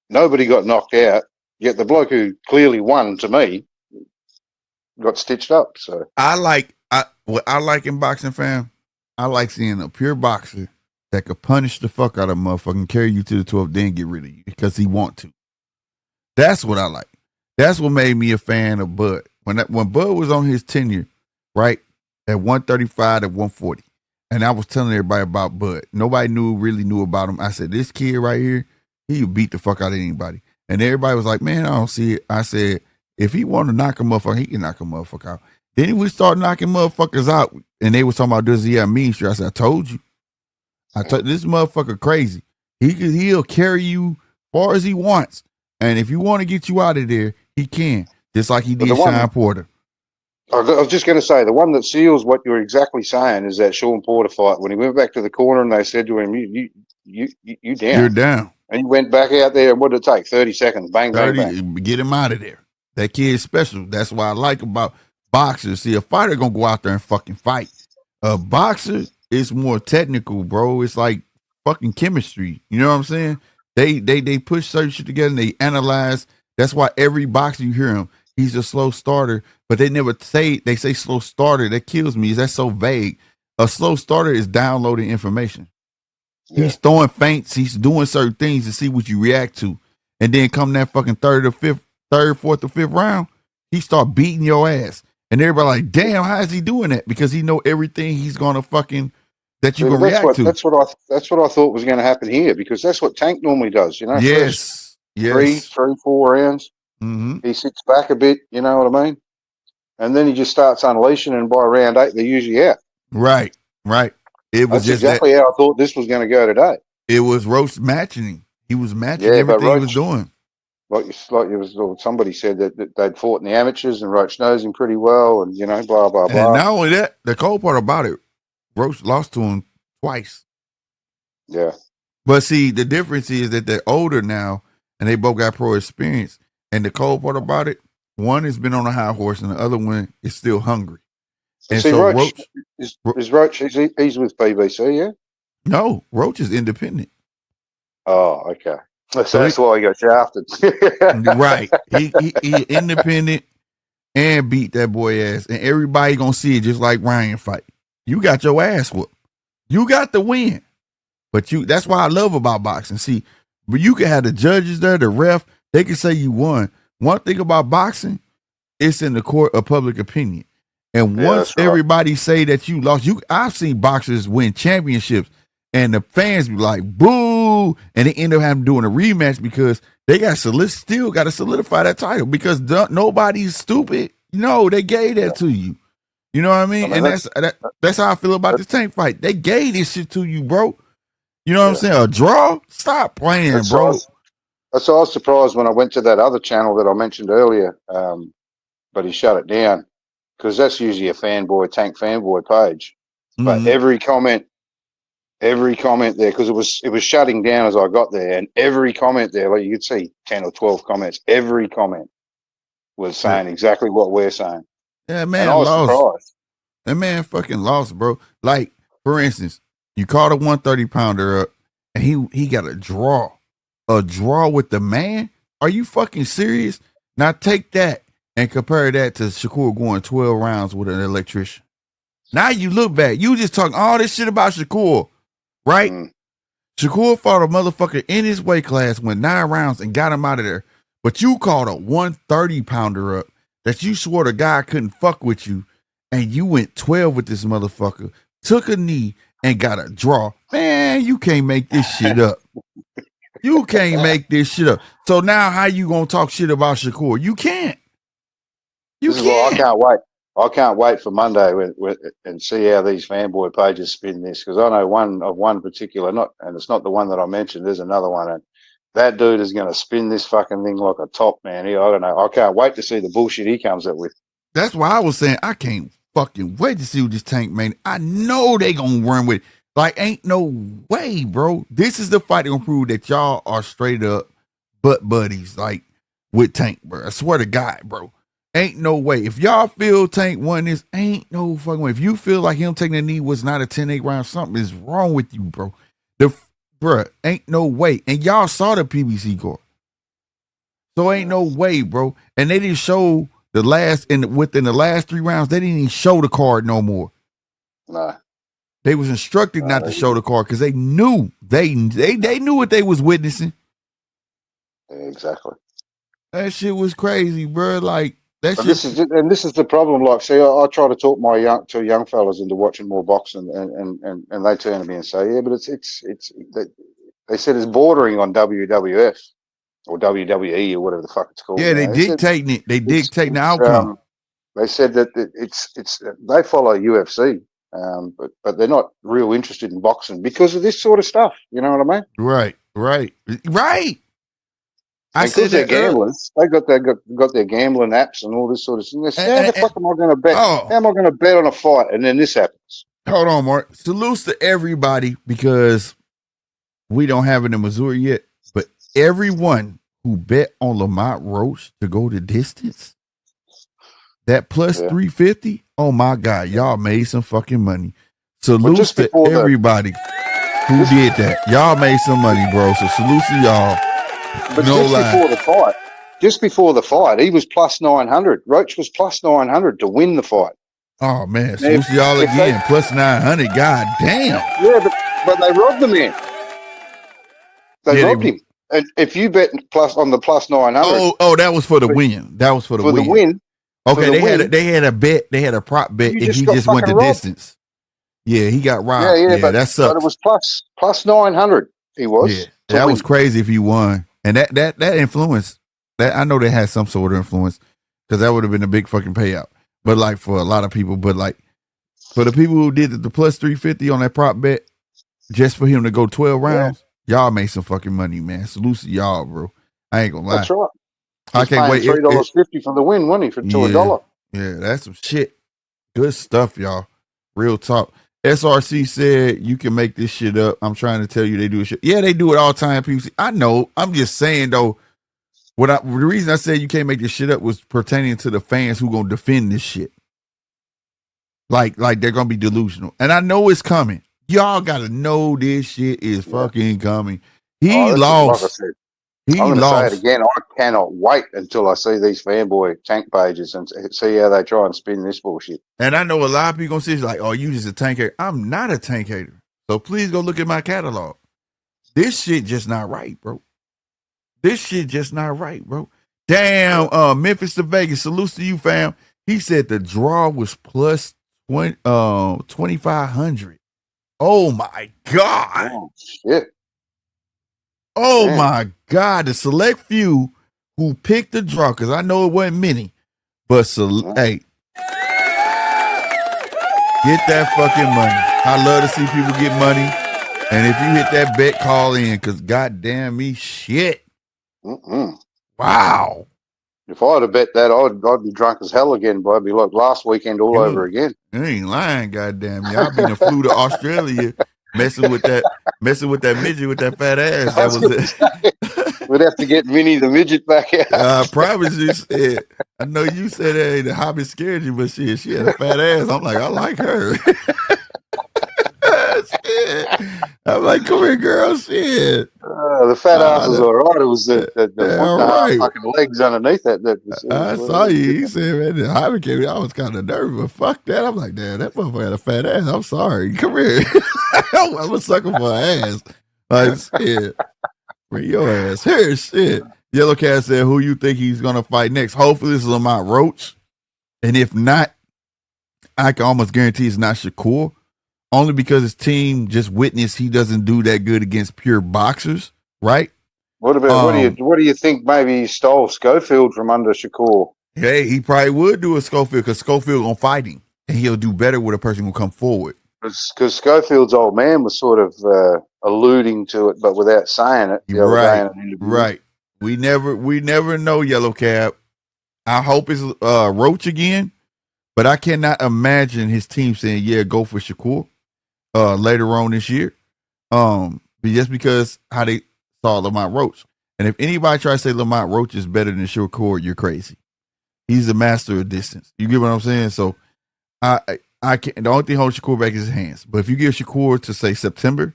Nobody got knocked out. Yet the bloke who clearly won, to me, got stitched up. So what I like in boxing, fam, I like seeing a pure boxer that could punish the fuck out of a motherfucker and carry you to the 12th, then get rid of you because he want to. That's what I like. That's what made me a fan of Bud. When Bud was on his tenure, right, at 135 to 140, and I was telling everybody about Bud. Nobody really knew about him. I said, this kid right here, he would beat the fuck out of anybody. And everybody was like, man, I don't see it. I said, if he want to knock a motherfucker, he can knock a motherfucker out. Then we start knocking motherfuckers out, and they was talking about, does he have mean streak? I said, I told you. This motherfucker crazy. He'll carry you far as he wants. And if you want to get you out of there, he can. Just like he did Sean Porter. I was just going to say, the one that seals what you're exactly saying is that Sean Porter fight. When he went back to the corner and they said to him, you down. You're down. And he went back out there, and what did it take? 30 seconds. Bang, bang, bang. Get him out of there. That kid's special. That's what I like about boxers. See, a fighter going to go out there and fucking fight. A boxer is more technical, bro. It's like fucking chemistry. You know what I'm saying? They push certain shit together and they analyze. That's why every boxer you hear him, he's a slow starter, but they say slow starter. That kills me. That's so vague. A slow starter is downloading information. Yeah. He's throwing feints. He's doing certain things to see what you react to. And then come that fucking third, fourth, or fifth round, he start beating your ass. And everybody like, damn, how is he doing that? Because he know everything he's gonna fucking that you can react to. That's what I thought was going to happen here, because that's what Tank normally does. Yes. Three, 4 rounds. Mm-hmm. He sits back a bit. You know what I mean? And then he just starts unleashing, and by round 8, they're usually out. Right. It was That's exactly how I thought this was going to go today. It was Roach matching him. He was matching everything Roach, he was doing. Somebody said that they'd fought in the amateurs, and Roach knows him pretty well, and blah blah blah. And not only that, the cold part about it, Roach lost to him twice. Yeah. But see, the difference is that they're older now, and they both got pro experience. And the cold part about it, one has been on a high horse, and the other one is still hungry. And see, so Roach is Roach. He's with BBC, yeah. No, Roach is independent. Oh, okay. So that's why he got shafted. Right. He independent and beat that boy ass, and everybody gonna see it just like Ryan fight. You got your ass whooped. You got the win. But that's why I love about boxing. See, but you can have the judges there, the ref, they can say you won. One thing about boxing, it's in the court of public opinion. And once everybody say that you lost, I've seen boxers win championships and the fans be like, boo, and they end up having doing a rematch because they still got to solidify that title because nobody's stupid. They gave that to you. You know what I mean? And that's how I feel about this Tank fight. They gave this shit to you, bro. You know what I'm saying? A draw? Stop playing, bro. That's why I was surprised when I went to that other channel that I mentioned earlier, but he shut it down because that's usually a Tank fanboy page. Mm-hmm. But every comment there, because it was shutting down as I got there, and every comment there, like you could see 10 or 12 comments, every comment was saying exactly what we're saying. Yeah, man, I was surprised. That man fucking lost, bro. Like, for instance, you caught a 130-pounder up, and he got a draw with the man. Are you fucking serious? Now take that and compare that to Shakur going 12 rounds with an electrician. Now you look back, you just talking all this shit about Shakur, right? Shakur fought a motherfucker in his weight class, went 9 rounds and got him out of there. But you called a 130-pounder up that you swore the guy couldn't fuck with you, and you went 12 with this motherfucker, took a knee, and got a draw. Man, you can't make this shit up. You can't make this shit up. So now how you gonna talk shit about Shakur? You can't. You can't. I can't wait. I can't wait for Monday and see how these fanboy pages spin this, because I know one particular, and it's not the one that I mentioned. There's another one, and that dude is going to spin this fucking thing like a top, man. I don't know. I can't wait to see the bullshit he comes up with. That's why I was saying I can't fucking wait to see what this Tank, man. I know they gonna run with it. Like, ain't no way, bro. This is the fight that gonna prove that y'all are straight up butt buddies, like with Tank, bro. I swear to God, bro. Ain't no way. If y'all feel Tank won this, ain't no fucking way. If you feel like him taking the knee was not a 10-8 round, something is wrong with you, bro. Bruh, ain't no way. And y'all saw the PBC card. So ain't no way, bro. And they didn't show within the last 3 rounds, they didn't even show the card no more. No. They was instructed not to show the card because they knew they knew what they was witnessing. Yeah, exactly. That shit was crazy, bro. Like that shit. This is the problem. Like, see, I try to talk my young fellas into watching more boxing, and they turn to me and say, yeah, but it's they said it's bordering on WWF or WWE or whatever the fuck it's called. Yeah, they dictating it. They dictating the outcome. They said that it's they follow UFC, but they're not real interested in boxing because of this sort of stuff. You know what I mean? Right. I said they're gamblers. They got their gambling apps and all this sort of thing. They say, how the fuck am I going to bet? How am I going to bet on a fight? And then this happens. Hold on, Mark. Salutes to everybody because we don't have it in Missouri yet. But everyone who bet on Lamont Roach to go the distance, that plus 350. Oh my God, y'all made some fucking money. Salutes to everybody who did that. Y'all made some money, bro. So salutes to y'all. But just before the fight, he was plus 900. Roach was plus 900 to win the fight. Oh man, salute to y'all again. Plus 900. God damn. Yeah, but they robbed the man. They robbed him. And if you bet on the plus 900, oh, that was for the win. That was for the win. Okay, they had a bet. They had a prop bet, and he just went the distance. Yeah, he got robbed. Yeah, that sucks. But it was plus 900. He was. Yeah, that was crazy if he won. And that influence, that I know they had some sort of influence because that would have been a big fucking payout. But like for a lot of people, but like for the people who did the plus 350 on that prop bet, just for him to go 12 rounds, y'all made some fucking money, man. Salute to y'all, bro. I ain't gonna lie. That's right. I can't wait. $3.50 for the win, wasn't he? For $1. Yeah, that's some shit. Good stuff, y'all. Real talk. SRC said you can make this shit up. I'm trying to tell you they do shit. Yeah, they do it all the time, people. I know. I'm just saying though, the reason I said you can't make this shit up was pertaining to the fans who gonna defend this shit. Like they're gonna be delusional. And I know it's coming. Y'all gotta know this shit is fucking coming. He lost. I'm going to say it again. I cannot wait until I see these fanboy Tank pages and see how they try and spin this bullshit. And I know a lot of people going to say, like, oh, you just a tank hater. I'm not a tank hater. So please go look at my catalog. This shit just not right, bro. Damn, Memphis to Vegas. Salutes to you, fam. He said the draw was plus 2,500. Oh, my God. Oh, shit. Oh, my God. The select few who picked the draw, because I know it wasn't many, but hey, get that fucking money. I love to see people get money. And if you hit that bet, call in, because goddamn me, shit. Wow. If I had to bet that, I'd be drunk as hell again, but I'd be like last weekend all over again. You ain't lying, goddamn me. I've been flew to Australia messing with that midget with that fat ass. That was it. We'd have to get Minnie the midget back out. I promise you said. I know you said hey, the hobby scared you, but she had a fat ass. I'm like, I like her. Shit. I'm like, come here, girl. Shit. The fat ass was all right. It was the fucking legs underneath that. I saw you. He said, man, the hobby came. I was kind of nervous, but fuck that. I'm like, damn, that motherfucker had a fat ass. I'm sorry. Come here. I'm a sucker for an ass. Like, shit. Bring your ass here, shit. Yellow Cat said, who you think he's going to fight next? Hopefully it's Lamont Roach. And if not, I can almost guarantee it's not Shakur. Only because his team just witnessed he doesn't do that good against pure boxers, right? What about what do you think? Maybe he stole Schofield from under Shakur? Hey, he probably would do a Schofield because Schofield gonna fight him, and he'll do better with a person who come forward. Because Schofield's old man was sort of alluding to it, but without saying it. The other day in an interview. Right. We never know, Yellow Cab. I hope it's Roach again, but I cannot imagine his team saying, "Yeah, go for Shakur." Later on this year, just because how they saw Lamont Roach. And if anybody tries to say Lamont Roach is better than Shakur, you're crazy. He's a master of distance. You get what I'm saying? So I can't. The only thing holding Shakur back is his hands. But if you give Shakur to say September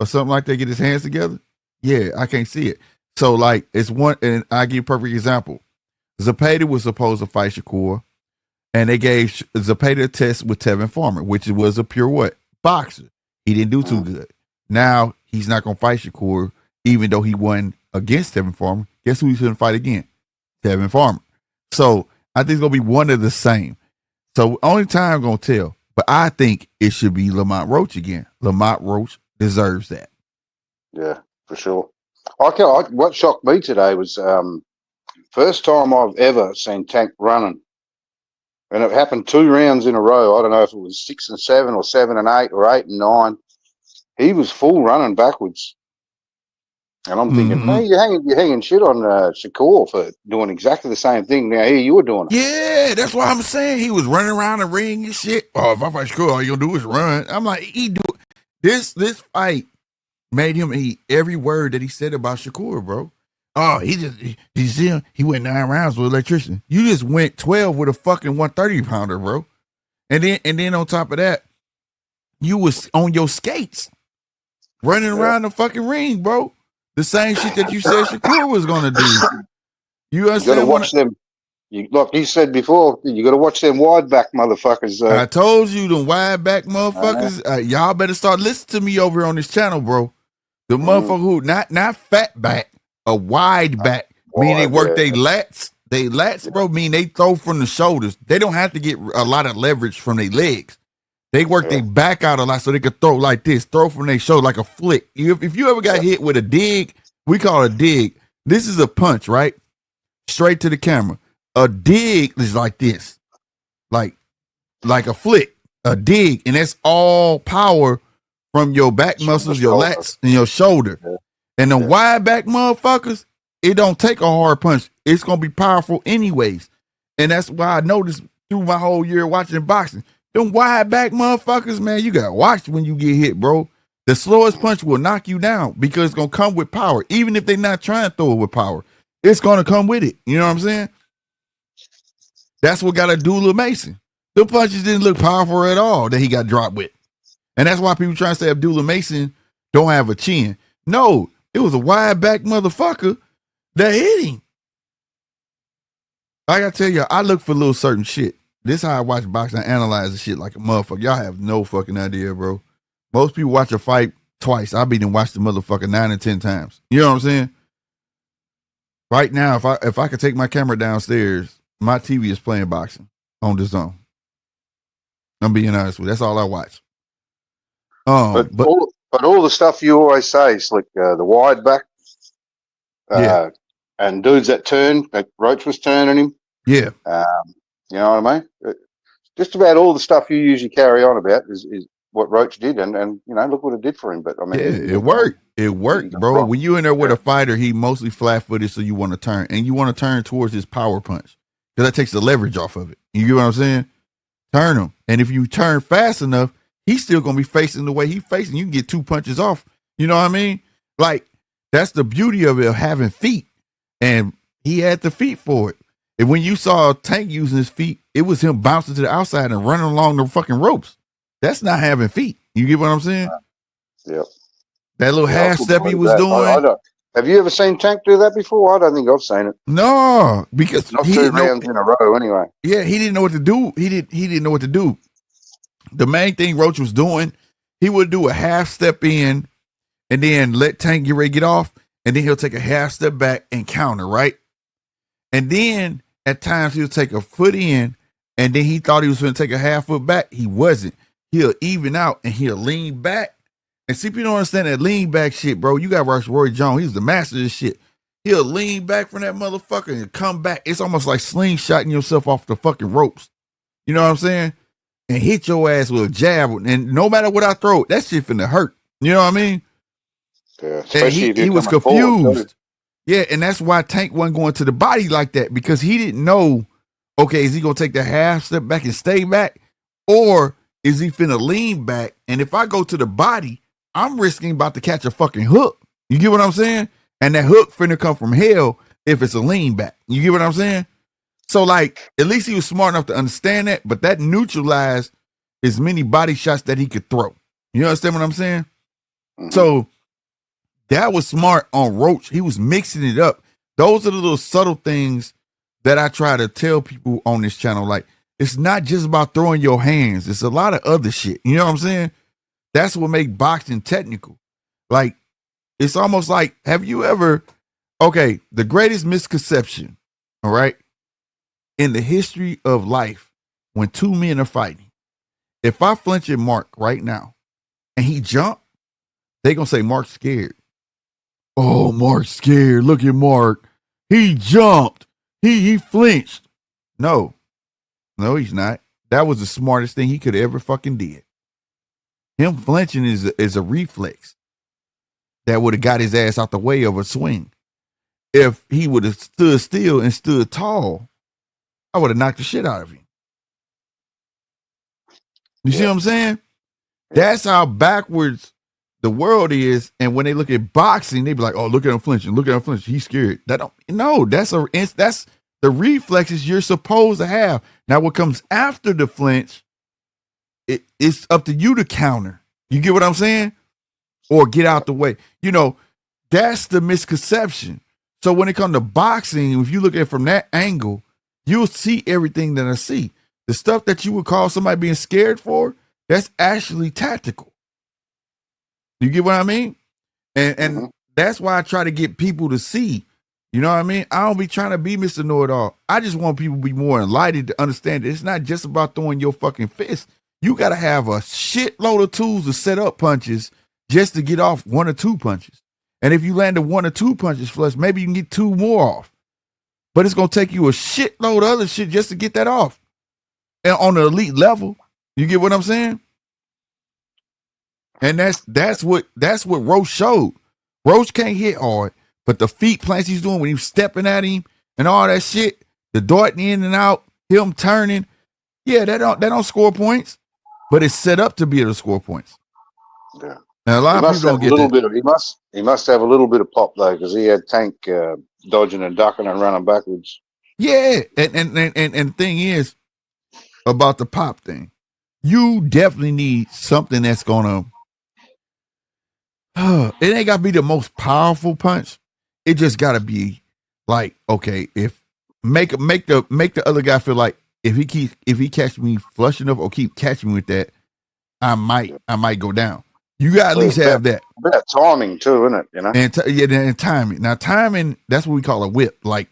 or something like that, get his hands together, yeah, I can't see it. So like it's one, and I give you a perfect example. Zepeda was supposed to fight Shakur, and they gave Zepeda a test with Tevin Farmer, which was a pure what? Boxer. He didn't do too good. Now he's not gonna fight Shakur, even though he won against Tevin Farmer. Guess who he's gonna fight again? Tevin Farmer. So I think it's gonna be one of the same. So only time gonna tell. But I think it should be Lamont Roach again. Lamont Roach deserves that. Yeah, for sure. What shocked me today was first time I've ever seen Tank running. And it happened 2 rounds in a row. I don't know if it was 6 and 7 or 7 and 8 or 8 and 9. He was full running backwards. And I'm thinking, hey, you're hanging shit on Shakur for doing exactly the same thing. Now here you were doing it. Yeah, that's what I'm saying. He was running around the ring and shit. Oh, if I fight Shakur, all you gonna do is run. I'm like, he do this fight made him eat every word that he said about Shakur, bro. Oh, he went 9 rounds with electrician. You just went 12 with a fucking 130 pounder, bro. And then on top of that, you was on your skates running around the fucking ring, bro. The same shit that you said Shakur was gonna do. You understand? You gotta watch them. Like you said before, you gotta watch them wide back motherfuckers. I told you, them wide back motherfuckers. Y'all better start listening to me over here on this channel, bro. The motherfucker who not fat back, a wide back, meaning they work their lats. They lats, bro, mean they throw from the shoulders. They don't have to get a lot of leverage from their legs. They work their back out a lot so they could throw like this, throw from their shoulder like a flick. If you ever got hit with a dig, we call it a dig. This is a punch, right? Straight to the camera. A dig is like this, like a flick, a dig, and that's all power from your back muscles, your lats, and your shoulder. And the wide back motherfuckers, it don't take a hard punch. It's gonna be powerful anyways. And that's why I noticed through my whole year watching boxing. Them wide back motherfuckers, man, you gotta watch when you get hit, bro. The slowest punch will knock you down because it's gonna come with power. Even if they're not trying to throw it with power, it's gonna come with it. You know what I'm saying? That's what got Abdullah Mason. The punches didn't look powerful at all that he got dropped with. And that's why people trying to say Abdullah Mason don't have a chin. No, it was a wide back motherfucker that hit him. I gotta tell you, I look for little certain shit. This how I watch boxing. I analyze the shit like a motherfucker. Y'all have no fucking idea, bro. Most people watch a fight twice. I be done watch the motherfucker 9 and 10 times. You know what I'm saying? Right now, if I could take my camera downstairs, my TV is playing boxing on the zone. I'm being honest with you. That's all I watch. But all the stuff you always say is like the wide back, and dudes that turn, like Roach was turning him. Yeah. You know what I mean? Just about all the stuff you usually carry on about is what Roach did, and you know, look what it did for him. But I mean, it worked. It worked, bro. When you in there with a fighter, he mostly flat-footed, so you want to turn, and you want to turn towards his power punch because that takes the leverage off of it. You get what I'm saying? Turn him, and if you turn fast enough, he's still gonna be facing the way he's facing. You can get 2 punches off. You know what I mean? Like that's the beauty of it, of having feet, and he had the feet for it. And when you saw Tank using his feet, it was him bouncing to the outside and running along the fucking ropes. That's not having feet. You get what I'm saying? Yep. That little half step he was doing. I don't, have you ever seen Tank do that before? I don't think I've seen it. No, because not 2 rounds in a row anyway. Yeah, he didn't know what to do. He didn't know what to do. The main thing Roach was doing, he would do a half step in and then let Tank get ready to get off, and then he'll take a half step back and counter, right? And then at times he'll take a foot in, and then he thought he was going to take a half foot back. He wasn't. He'll even out and he'll lean back. And see, people don't understand that lean back shit, bro. You got to watch Roy Jones. He's the master of this shit. He'll lean back from that motherfucker and come back. It's almost like slingshotting yourself off the fucking ropes. You know what I'm saying? And hit your ass with a jab. And no matter what I throw, that shit finna hurt. You know what I mean? Yeah, And he was confused. Yeah, and that's why Tank wasn't going to the body like that, because he didn't know, okay, is he going to take the half step back and stay back? Or is he finna lean back? And if I go to the body, I'm risking about to catch a fucking hook. You get what I'm saying? And that hook finna come from hell if it's a lean back. You get what I'm saying? So, like, at least he was smart enough to understand that, but that neutralized as many body shots that he could throw. You understand what I'm saying? Mm-hmm. So, that was smart on Roach. He was mixing it up. Those are the little subtle things that I try to tell people on this channel. Like, it's not just about throwing your hands. It's a lot of other shit. You know what I'm saying? That's what makes boxing technical. Like, it's almost like, have you ever, okay, the greatest misconception, all right, in the history of life, when two men are fighting, if I flinch at Mark right now and he jump, they gonna say Mark's scared. Oh, Mark's scared. Look at Mark. He jumped. He flinched. No, he's not. That was the smartest thing he could have ever fucking did. Him flinching is a reflex that would have got his ass out the way of a swing. If he would have stood still and stood tall, I would have knocked the shit out of him. You see what I'm saying? That's how backwards the world is. And when they look at boxing, they be like, "Oh, look at him flinching. Look at him flinching. He's scared." That's the reflexes you're supposed to have. Now, what comes after the flinch, it's up to you to counter. You get what I'm saying? Or get out the way. You know, that's the misconception. So when it comes to boxing, if you look at it from that angle, you'll see everything that I see. The stuff that you would call somebody being scared for, that's actually tactical. You get what I mean? And that's why I try to get people to see. You know what I mean? I don't be trying to be Mr. Know-It-All. I just want people to be more enlightened to understand that it's not just about throwing your fucking fist. You got to have a shitload of tools to set up punches just to get off one or two punches. And if you landed one or two punches flush, maybe you can get two more off. But it's going to take you a shitload of other shit just to get that off. And on the elite level, you get what I'm saying? And that's what Roach showed. Roach can't hit hard, but the feet plants he's doing when he's stepping at him and all that shit, the darting in and out, him turning, yeah, that don't score points, but it's set up to be able to score points. Yeah. And a lot of people don't get that. He must have a little bit of pop though, because he had Tank dodging and ducking and running backwards. Yeah, and the thing is about the pop thing, you definitely need something that's gonna. It ain't gotta be the most powerful punch. It just gotta be like, okay, if make the other guy feel like if he catch me flush enough or keep catching me with that, I might go down. You got to at least have that. About timing too, isn't it? You know, and timing. Now timing, that's what we call a whip. Like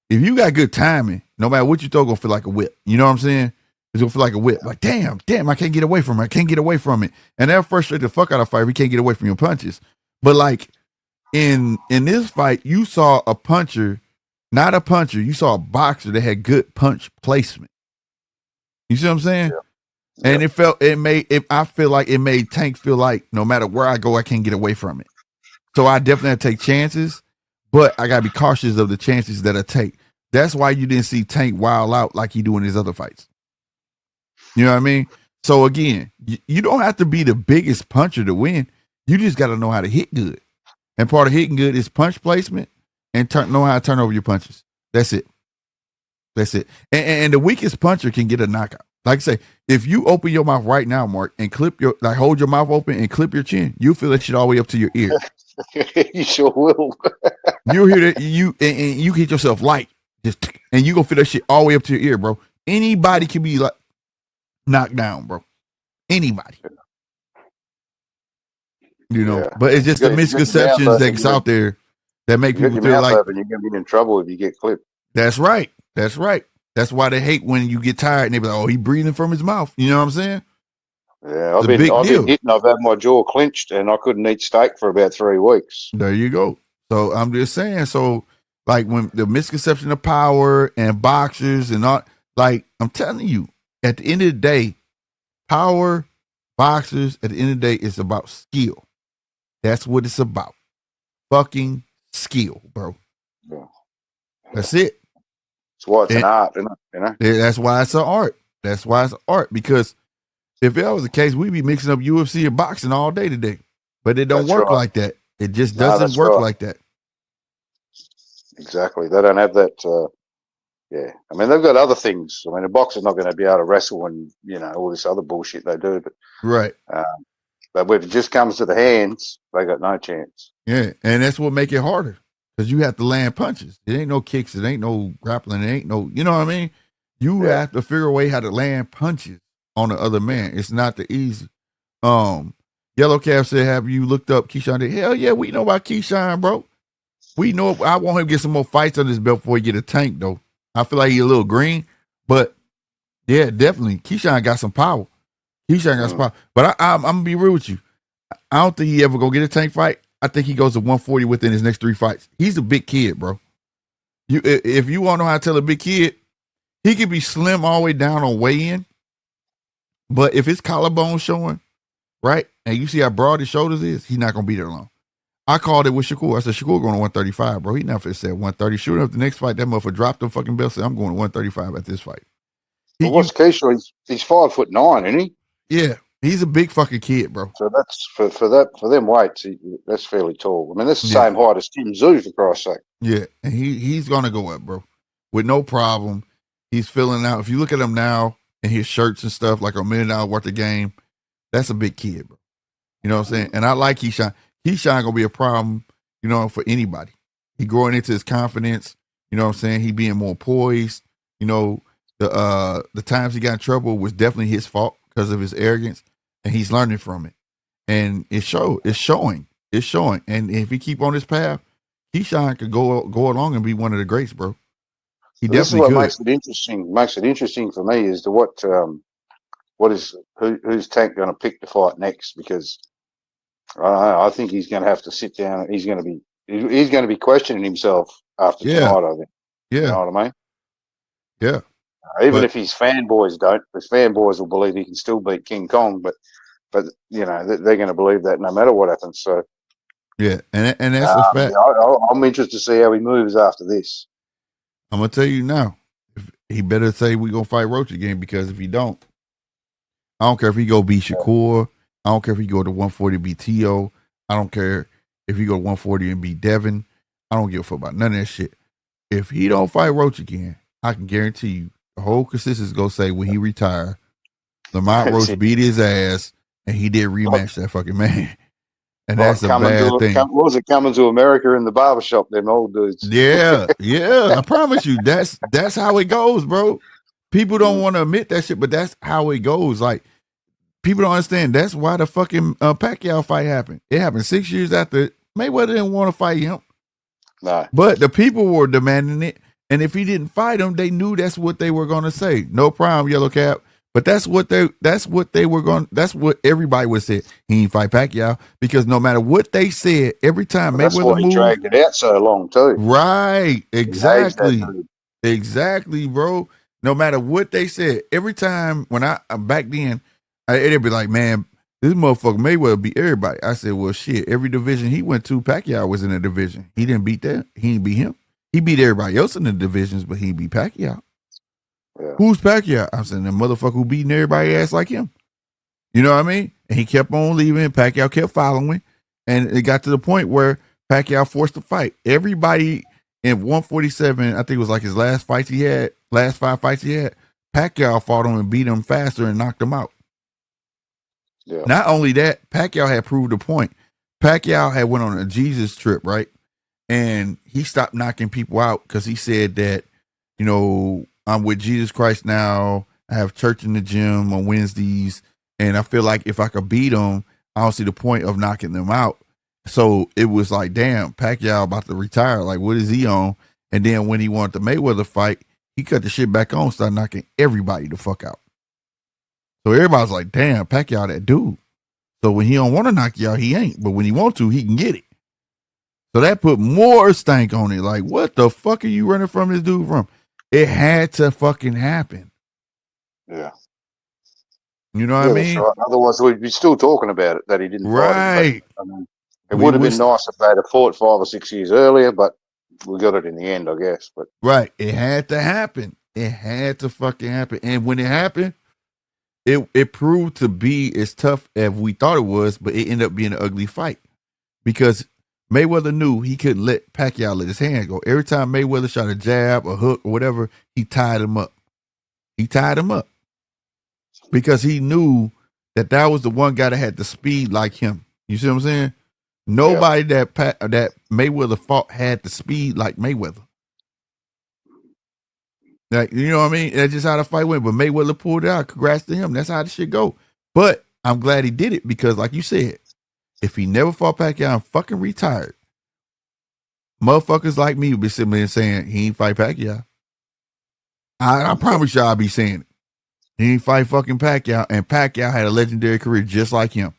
if you got good timing, no matter what you throw, gonna feel like a whip. You know what I'm saying? It's gonna feel like a whip. Like damn, I can't get away from it. I can't get away from it. And that'll frustrate the fuck out of fight if you can't get away from your punches. But like in this fight, you saw a puncher, not a puncher. You saw a boxer that had good punch placement. You see what I'm saying? Yeah. And I feel like it made Tank feel like no matter where I go, I can't get away from it. So I definitely have to take chances, but I gotta be cautious of the chances that I take. That's why you didn't see Tank wild out like he do in his other fights. You know what I mean? So again, you don't have to be the biggest puncher to win. You just got to know how to hit good. And part of hitting good is punch placement and know how to turn over your punches. That's it. And the weakest puncher can get a knockout. Like I say, if you open your mouth right now, Mark, and hold your mouth open and clip your chin, you feel that shit all the way up to your ear. You sure will. You hear that and you hit yourself light, and you gonna feel that shit all the way up to your ear, bro. Anybody can be like knocked down, bro. Anybody. You know, Yeah. but it's just the You got your mouth misconceptions open, that's out there that make you got people your feel mouth like open, you're going to get in trouble if you get clipped. that's right. That's right. That's why they hate when you get tired and they be like, "Oh, he breathing from his mouth." You know what I'm saying? Yeah, It's a big I've deal. been hitting. I've had my jaw clenched, and I couldn't eat steak for about 3 weeks. There you go. So I'm just saying. So like when the misconception of power and boxers and all, like I'm telling you, at the end of the day, power, boxers, at the end of the day, it's about skill. That's what it's about. Fucking skill, bro. Yeah. That's it. It's why it's an And art, isn't it? You know. that's why it's an art. That's why it's art. Because if that was the case, we'd be mixing up UFC and boxing all day today. But it don't That's work right. like that. It just No, doesn't that's work right. like that. Exactly. They don't have that. Yeah. I mean, they've got other things. I mean, a boxer's not going to be able to wrestle and all this other bullshit they do. Right. But when it just comes to the hands, they got no chance. Yeah. And that's what make it harder. Because you have to land punches. It ain't no kicks. It ain't no grappling. It ain't no, you know what I mean? You have to figure a way how to land punches on the other man. It's not the easy. Yellow Calf said, have you looked up Keyshawn? Hell yeah, we know about Keyshawn, bro. We know. I want him to get some more fights on his belt before he get a tank, though. I feel like he's a little green, but yeah, definitely. Keyshawn got some power. Keyshawn got some power. But I'm going to be real with you. I don't think he ever go get a tank fight. I think he goes to 140 within his next 3 fights. He's a big kid, bro. If you want to know how to tell a big kid, he could be slim all the way down on weigh-in, but if his collarbone showing, right, and you see how broad his shoulders is, he's not going to be there long. I called it with Shakur. I said, Shakur going to 135, bro. He never said 130. Sure enough, the next fight, that motherfucker dropped the fucking belt, said, I'm going to 135 at this fight. Well, what's Keyshawn? He's 5'9", isn't he? Yeah, he's a big fucking kid, bro. So that's for them weights. That's fairly tall. I mean, that's the same height as Tim Tszyu, for Christ's sake. Yeah, and he's gonna go up, bro, with no problem. He's filling out. If you look at him now and his shirts and stuff, like $1 million worth of game, that's a big kid, bro. You know what I'm saying? And I like Keyshawn. Keyshawn gonna be a problem, for anybody. He growing into his confidence. You know what I'm saying? He being more poised. The times he got in trouble was definitely his fault because of his arrogance, and he's learning from it. And it's showing. And if he keep on this path, Keyshawn could go along and be one of the greats, bro. He This is definitely what could. makes it interesting. Makes it interesting for me is who's Tank going to pick to fight next? Because I think he's going to have to sit down. He's going to be questioning himself after tonight. I think. Yeah. You know what I mean? Yeah. Even if his fanboys don't, his fanboys will believe he can still beat King Kong, but they're going to believe that no matter what happens. So yeah, and that's a fact. I'm interested to see how he moves after this. I'm gonna tell you now, he better say we gonna fight Roach again, because if he don't, I don't care if he go beat Shakur. I don't care if he go to 140 beat T.O. I don't care if he go to 140 and beat Devin. I don't give a fuck about none of that shit. If he don't fight Roach again, I can guarantee you the whole consistency is gonna say when he retire, Lamont Roach beat his ass and he did rematch that fucking man. And that's a bad thing. What was it, coming to America in the barbershop, them old dudes? Yeah. I promise you, that's how it goes, bro. People don't want to admit that shit, but that's how it goes. Like, people don't understand. That's why the fucking Pacquiao fight happened. It happened 6 years after. Mayweather didn't want to fight him. No. But the people were demanding it. And if he didn't fight him, they knew that's what they were going to say. No problem, Yellow Cap. But that's what everybody would say. He ain't fight Pacquiao, because no matter what they said, every time That's why he dragged it out so long too. Right. Exactly, bro. No matter what they said, every time when back then, it'd be like, man, this motherfucker Mayweather beat everybody. I said, well, shit, every division he went to, Pacquiao was in a division. He didn't beat that. He didn't beat him. He beat everybody else in the divisions, but he beat Pacquiao. Yeah. Who's Pacquiao? I'm saying the motherfucker who beating everybody ass like him. You know what I mean? And he kept on leaving. Pacquiao kept following. And it got to the point where Pacquiao forced the fight. Everybody in 147, I think it was like his last 5 fights he had, Pacquiao fought him and beat him faster and knocked him out. Yeah. Not only that, Pacquiao had proved a point. Pacquiao had went on a Jesus trip, right? And he stopped knocking people out because he said that, I'm with Jesus Christ now. I have church in the gym on Wednesdays. And I feel like if I could beat him, I don't see the point of knocking them out. So it was like, damn, Pacquiao about to retire. Like, what is he on? And then when he wanted the Mayweather fight, he cut the shit back on, started knocking everybody the fuck out. So everybody's like, damn, Pacquiao that dude. So when he don't want to knock you out, he ain't. But when he want to, he can get it. So that put more stank on it. Like, what the fuck are you running from this dude from? It had to fucking happen. Yeah. You know what I mean? Right. Otherwise, we'd be still talking about it, that he didn't right. fight him. But, I mean, it would have been nice if they'd have fought 5 or 6 years earlier, but we got it in the end, I guess. But right. It had to happen. It had to fucking happen. And when it happened, it proved to be as tough as we thought it was, but it ended up being an ugly fight. Because Mayweather knew he couldn't let Pacquiao let his hand go. Every time Mayweather shot a jab, a hook, or whatever, he tied him up. He tied him up. Because he knew that was the one guy that had the speed like him. You see what I'm saying? Nobody that Mayweather fought had the speed like Mayweather. Like, you know what I mean? That's just how the fight went. But Mayweather pulled it out. Congrats to him. That's how the shit go. But I'm glad he did it because, like you said, if he never fought Pacquiao and fucking retired, motherfuckers like me would be sitting there saying he ain't fight Pacquiao. I promise you I'll be saying it. He ain't fight fucking Pacquiao, and Pacquiao had a legendary career just like him.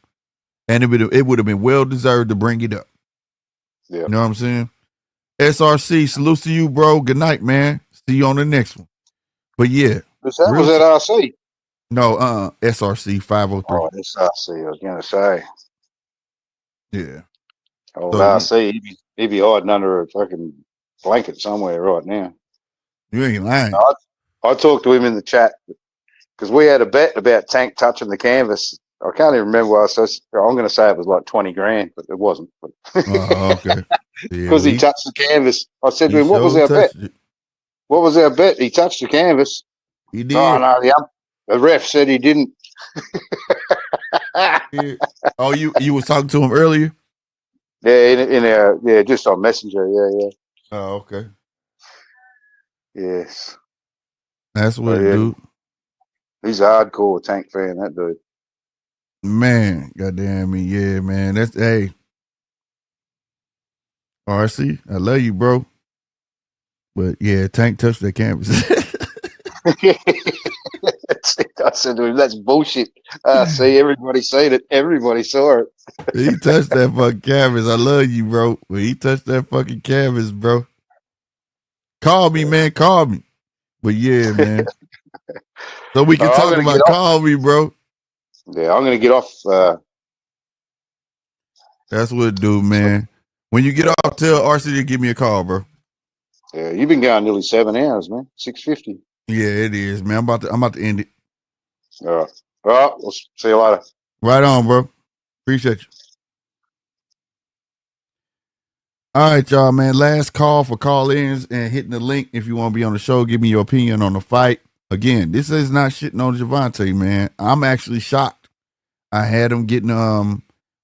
And it would have been well deserved to bring it up. Yeah. You know what I'm saying? SRC, salute to you, bro. Good night, man. See you on the next one. But yeah. Was that RC? No, SRC 503. Oh, it's RC, I was going to say. Yeah. Oh, so, RC, he'd be hiding under a fucking blanket somewhere right now. You ain't lying. I talked to him in the chat because we had a bet about Tank touching the canvas. I can't even remember what I said. I'm going to say it was like 20 grand, but it wasn't. Okay. Because he touched the canvas. I said to him, what was our bet? What was our bet? He touched the canvas. He did. Oh, no, the ref said he didn't. Oh, you was talking to him earlier? Yeah, just on Messenger. Yeah. Oh, okay. Yes. That's what dude. He's a hardcore Tank fan, that dude. Man, goddamn me, yeah, man. That's hey. RC, I love you, bro. But yeah, Tank touched that canvas. I said to him, that's bullshit. See, everybody seen it. Everybody saw it. He touched that fucking canvas. I love you, bro. But he touched that fucking canvas, bro. Call me, man. Call me. But yeah, man. So we can talk about call me, bro. Yeah, I'm going to get off. That's what it do, man. When you get off, tell RC to give me a call, bro. Yeah, you've been going nearly 7 hours, man. 6:50. Yeah, it is, man. I'm about to end it. All right. All right. We'll see you later. Right on, bro. Appreciate you. All right, y'all, man. Last call for call-ins and hitting the link if you want to be on the show. Give me your opinion on the fight. Again, this is not shitting on Gervonta, man. I'm actually shocked. I had him getting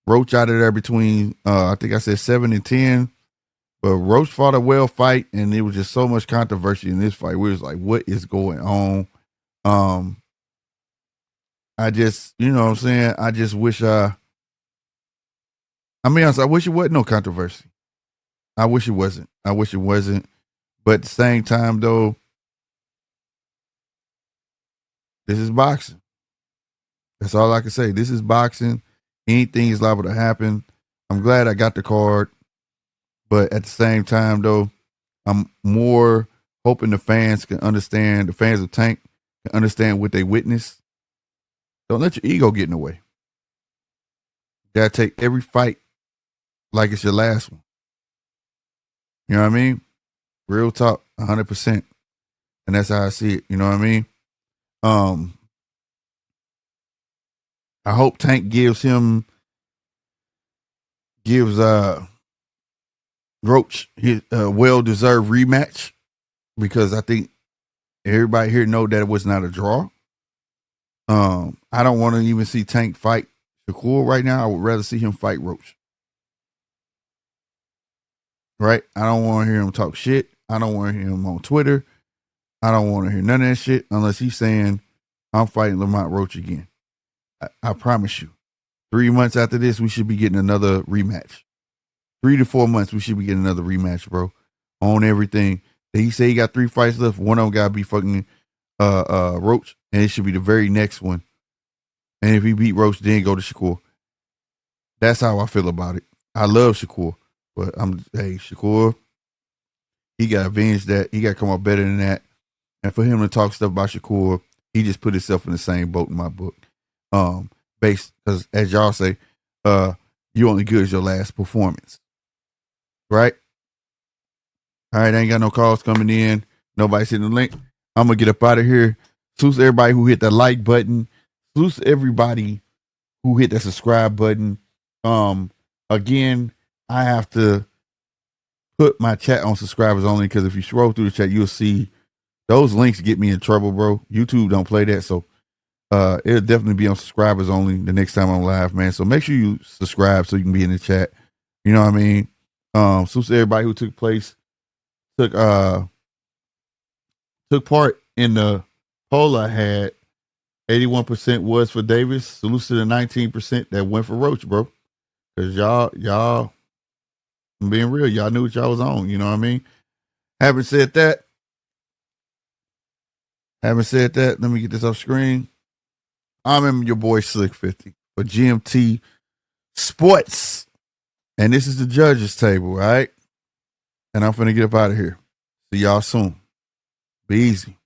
Roach out of there between I think I said 7 and 10. But Roach fought a well fight, and there was just so much controversy in this fight. We was like, what is going on? I just, you know what I'm saying? I just wish I mean, I wish it wasn't no controversy. I wish it wasn't. But at the same time, though, this is boxing. That's all I can say. This is boxing. Anything is liable to happen. I'm glad I got the card. But at the same time, though, I'm more hoping the fans can understand, the fans of Tank can understand what they witnessed. Don't let your ego get in the way. You gotta take every fight like it's your last one. You know what I mean? Real talk, 100%. And that's how I see it. You know what I mean? I hope Tank gives Roach his well-deserved rematch, because I think everybody here know that it was not a draw. I don't want to even see Tank fight Shakur right now. I would rather see him fight Roach. Right? I don't want to hear him talk shit. I don't want to hear him on Twitter. I don't want to hear none of that shit unless he's saying, I'm fighting Lamont Roach again. I promise you. 3 months after this, we should be getting another rematch. 3 to 4 months, we should be getting another rematch, bro. On everything. He said he got 3 fights left. One of them got to be fucking Roach, and it should be the very next one. And if he beat Roach, then go to Shakur. That's how I feel about it. I love Shakur, but Shakur, he got to avenge that. He got to come up better than that. And for him to talk stuff about Shakur, he just put himself in the same boat in my book. Based, because as y'all say, you only good as your last performance. Right? All right, I ain't got no calls coming in. Nobody sending the link. I'm going to get up out of here. Salute to everybody who hit that like button. Salute to everybody who hit that subscribe button. Again, I have to put my chat on subscribers only because if you scroll through the chat, you'll see those links get me in trouble, bro. YouTube don't play that, so it'll definitely be on subscribers only the next time I'm live, man. So make sure you subscribe so you can be in the chat. You know what I mean? Salute to everybody who took part in the poll I had. 81% was for Davis. Salute to the 19% that went for Roach, bro. Because y'all, I'm being real, y'all knew what y'all was on. You know what I mean? Having said that, let me get this off screen. I'm your boy Slick 50 for GMT Sports. And this is the judges table, all right? And I'm finna get up out of here. See y'all soon. Be easy.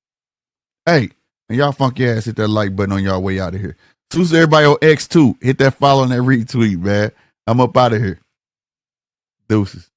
Hey, and y'all funky ass hit that like button on y'all way out of here. Salute to everybody on X2. Hit that follow and that retweet, man. I'm up out of here. Deuces.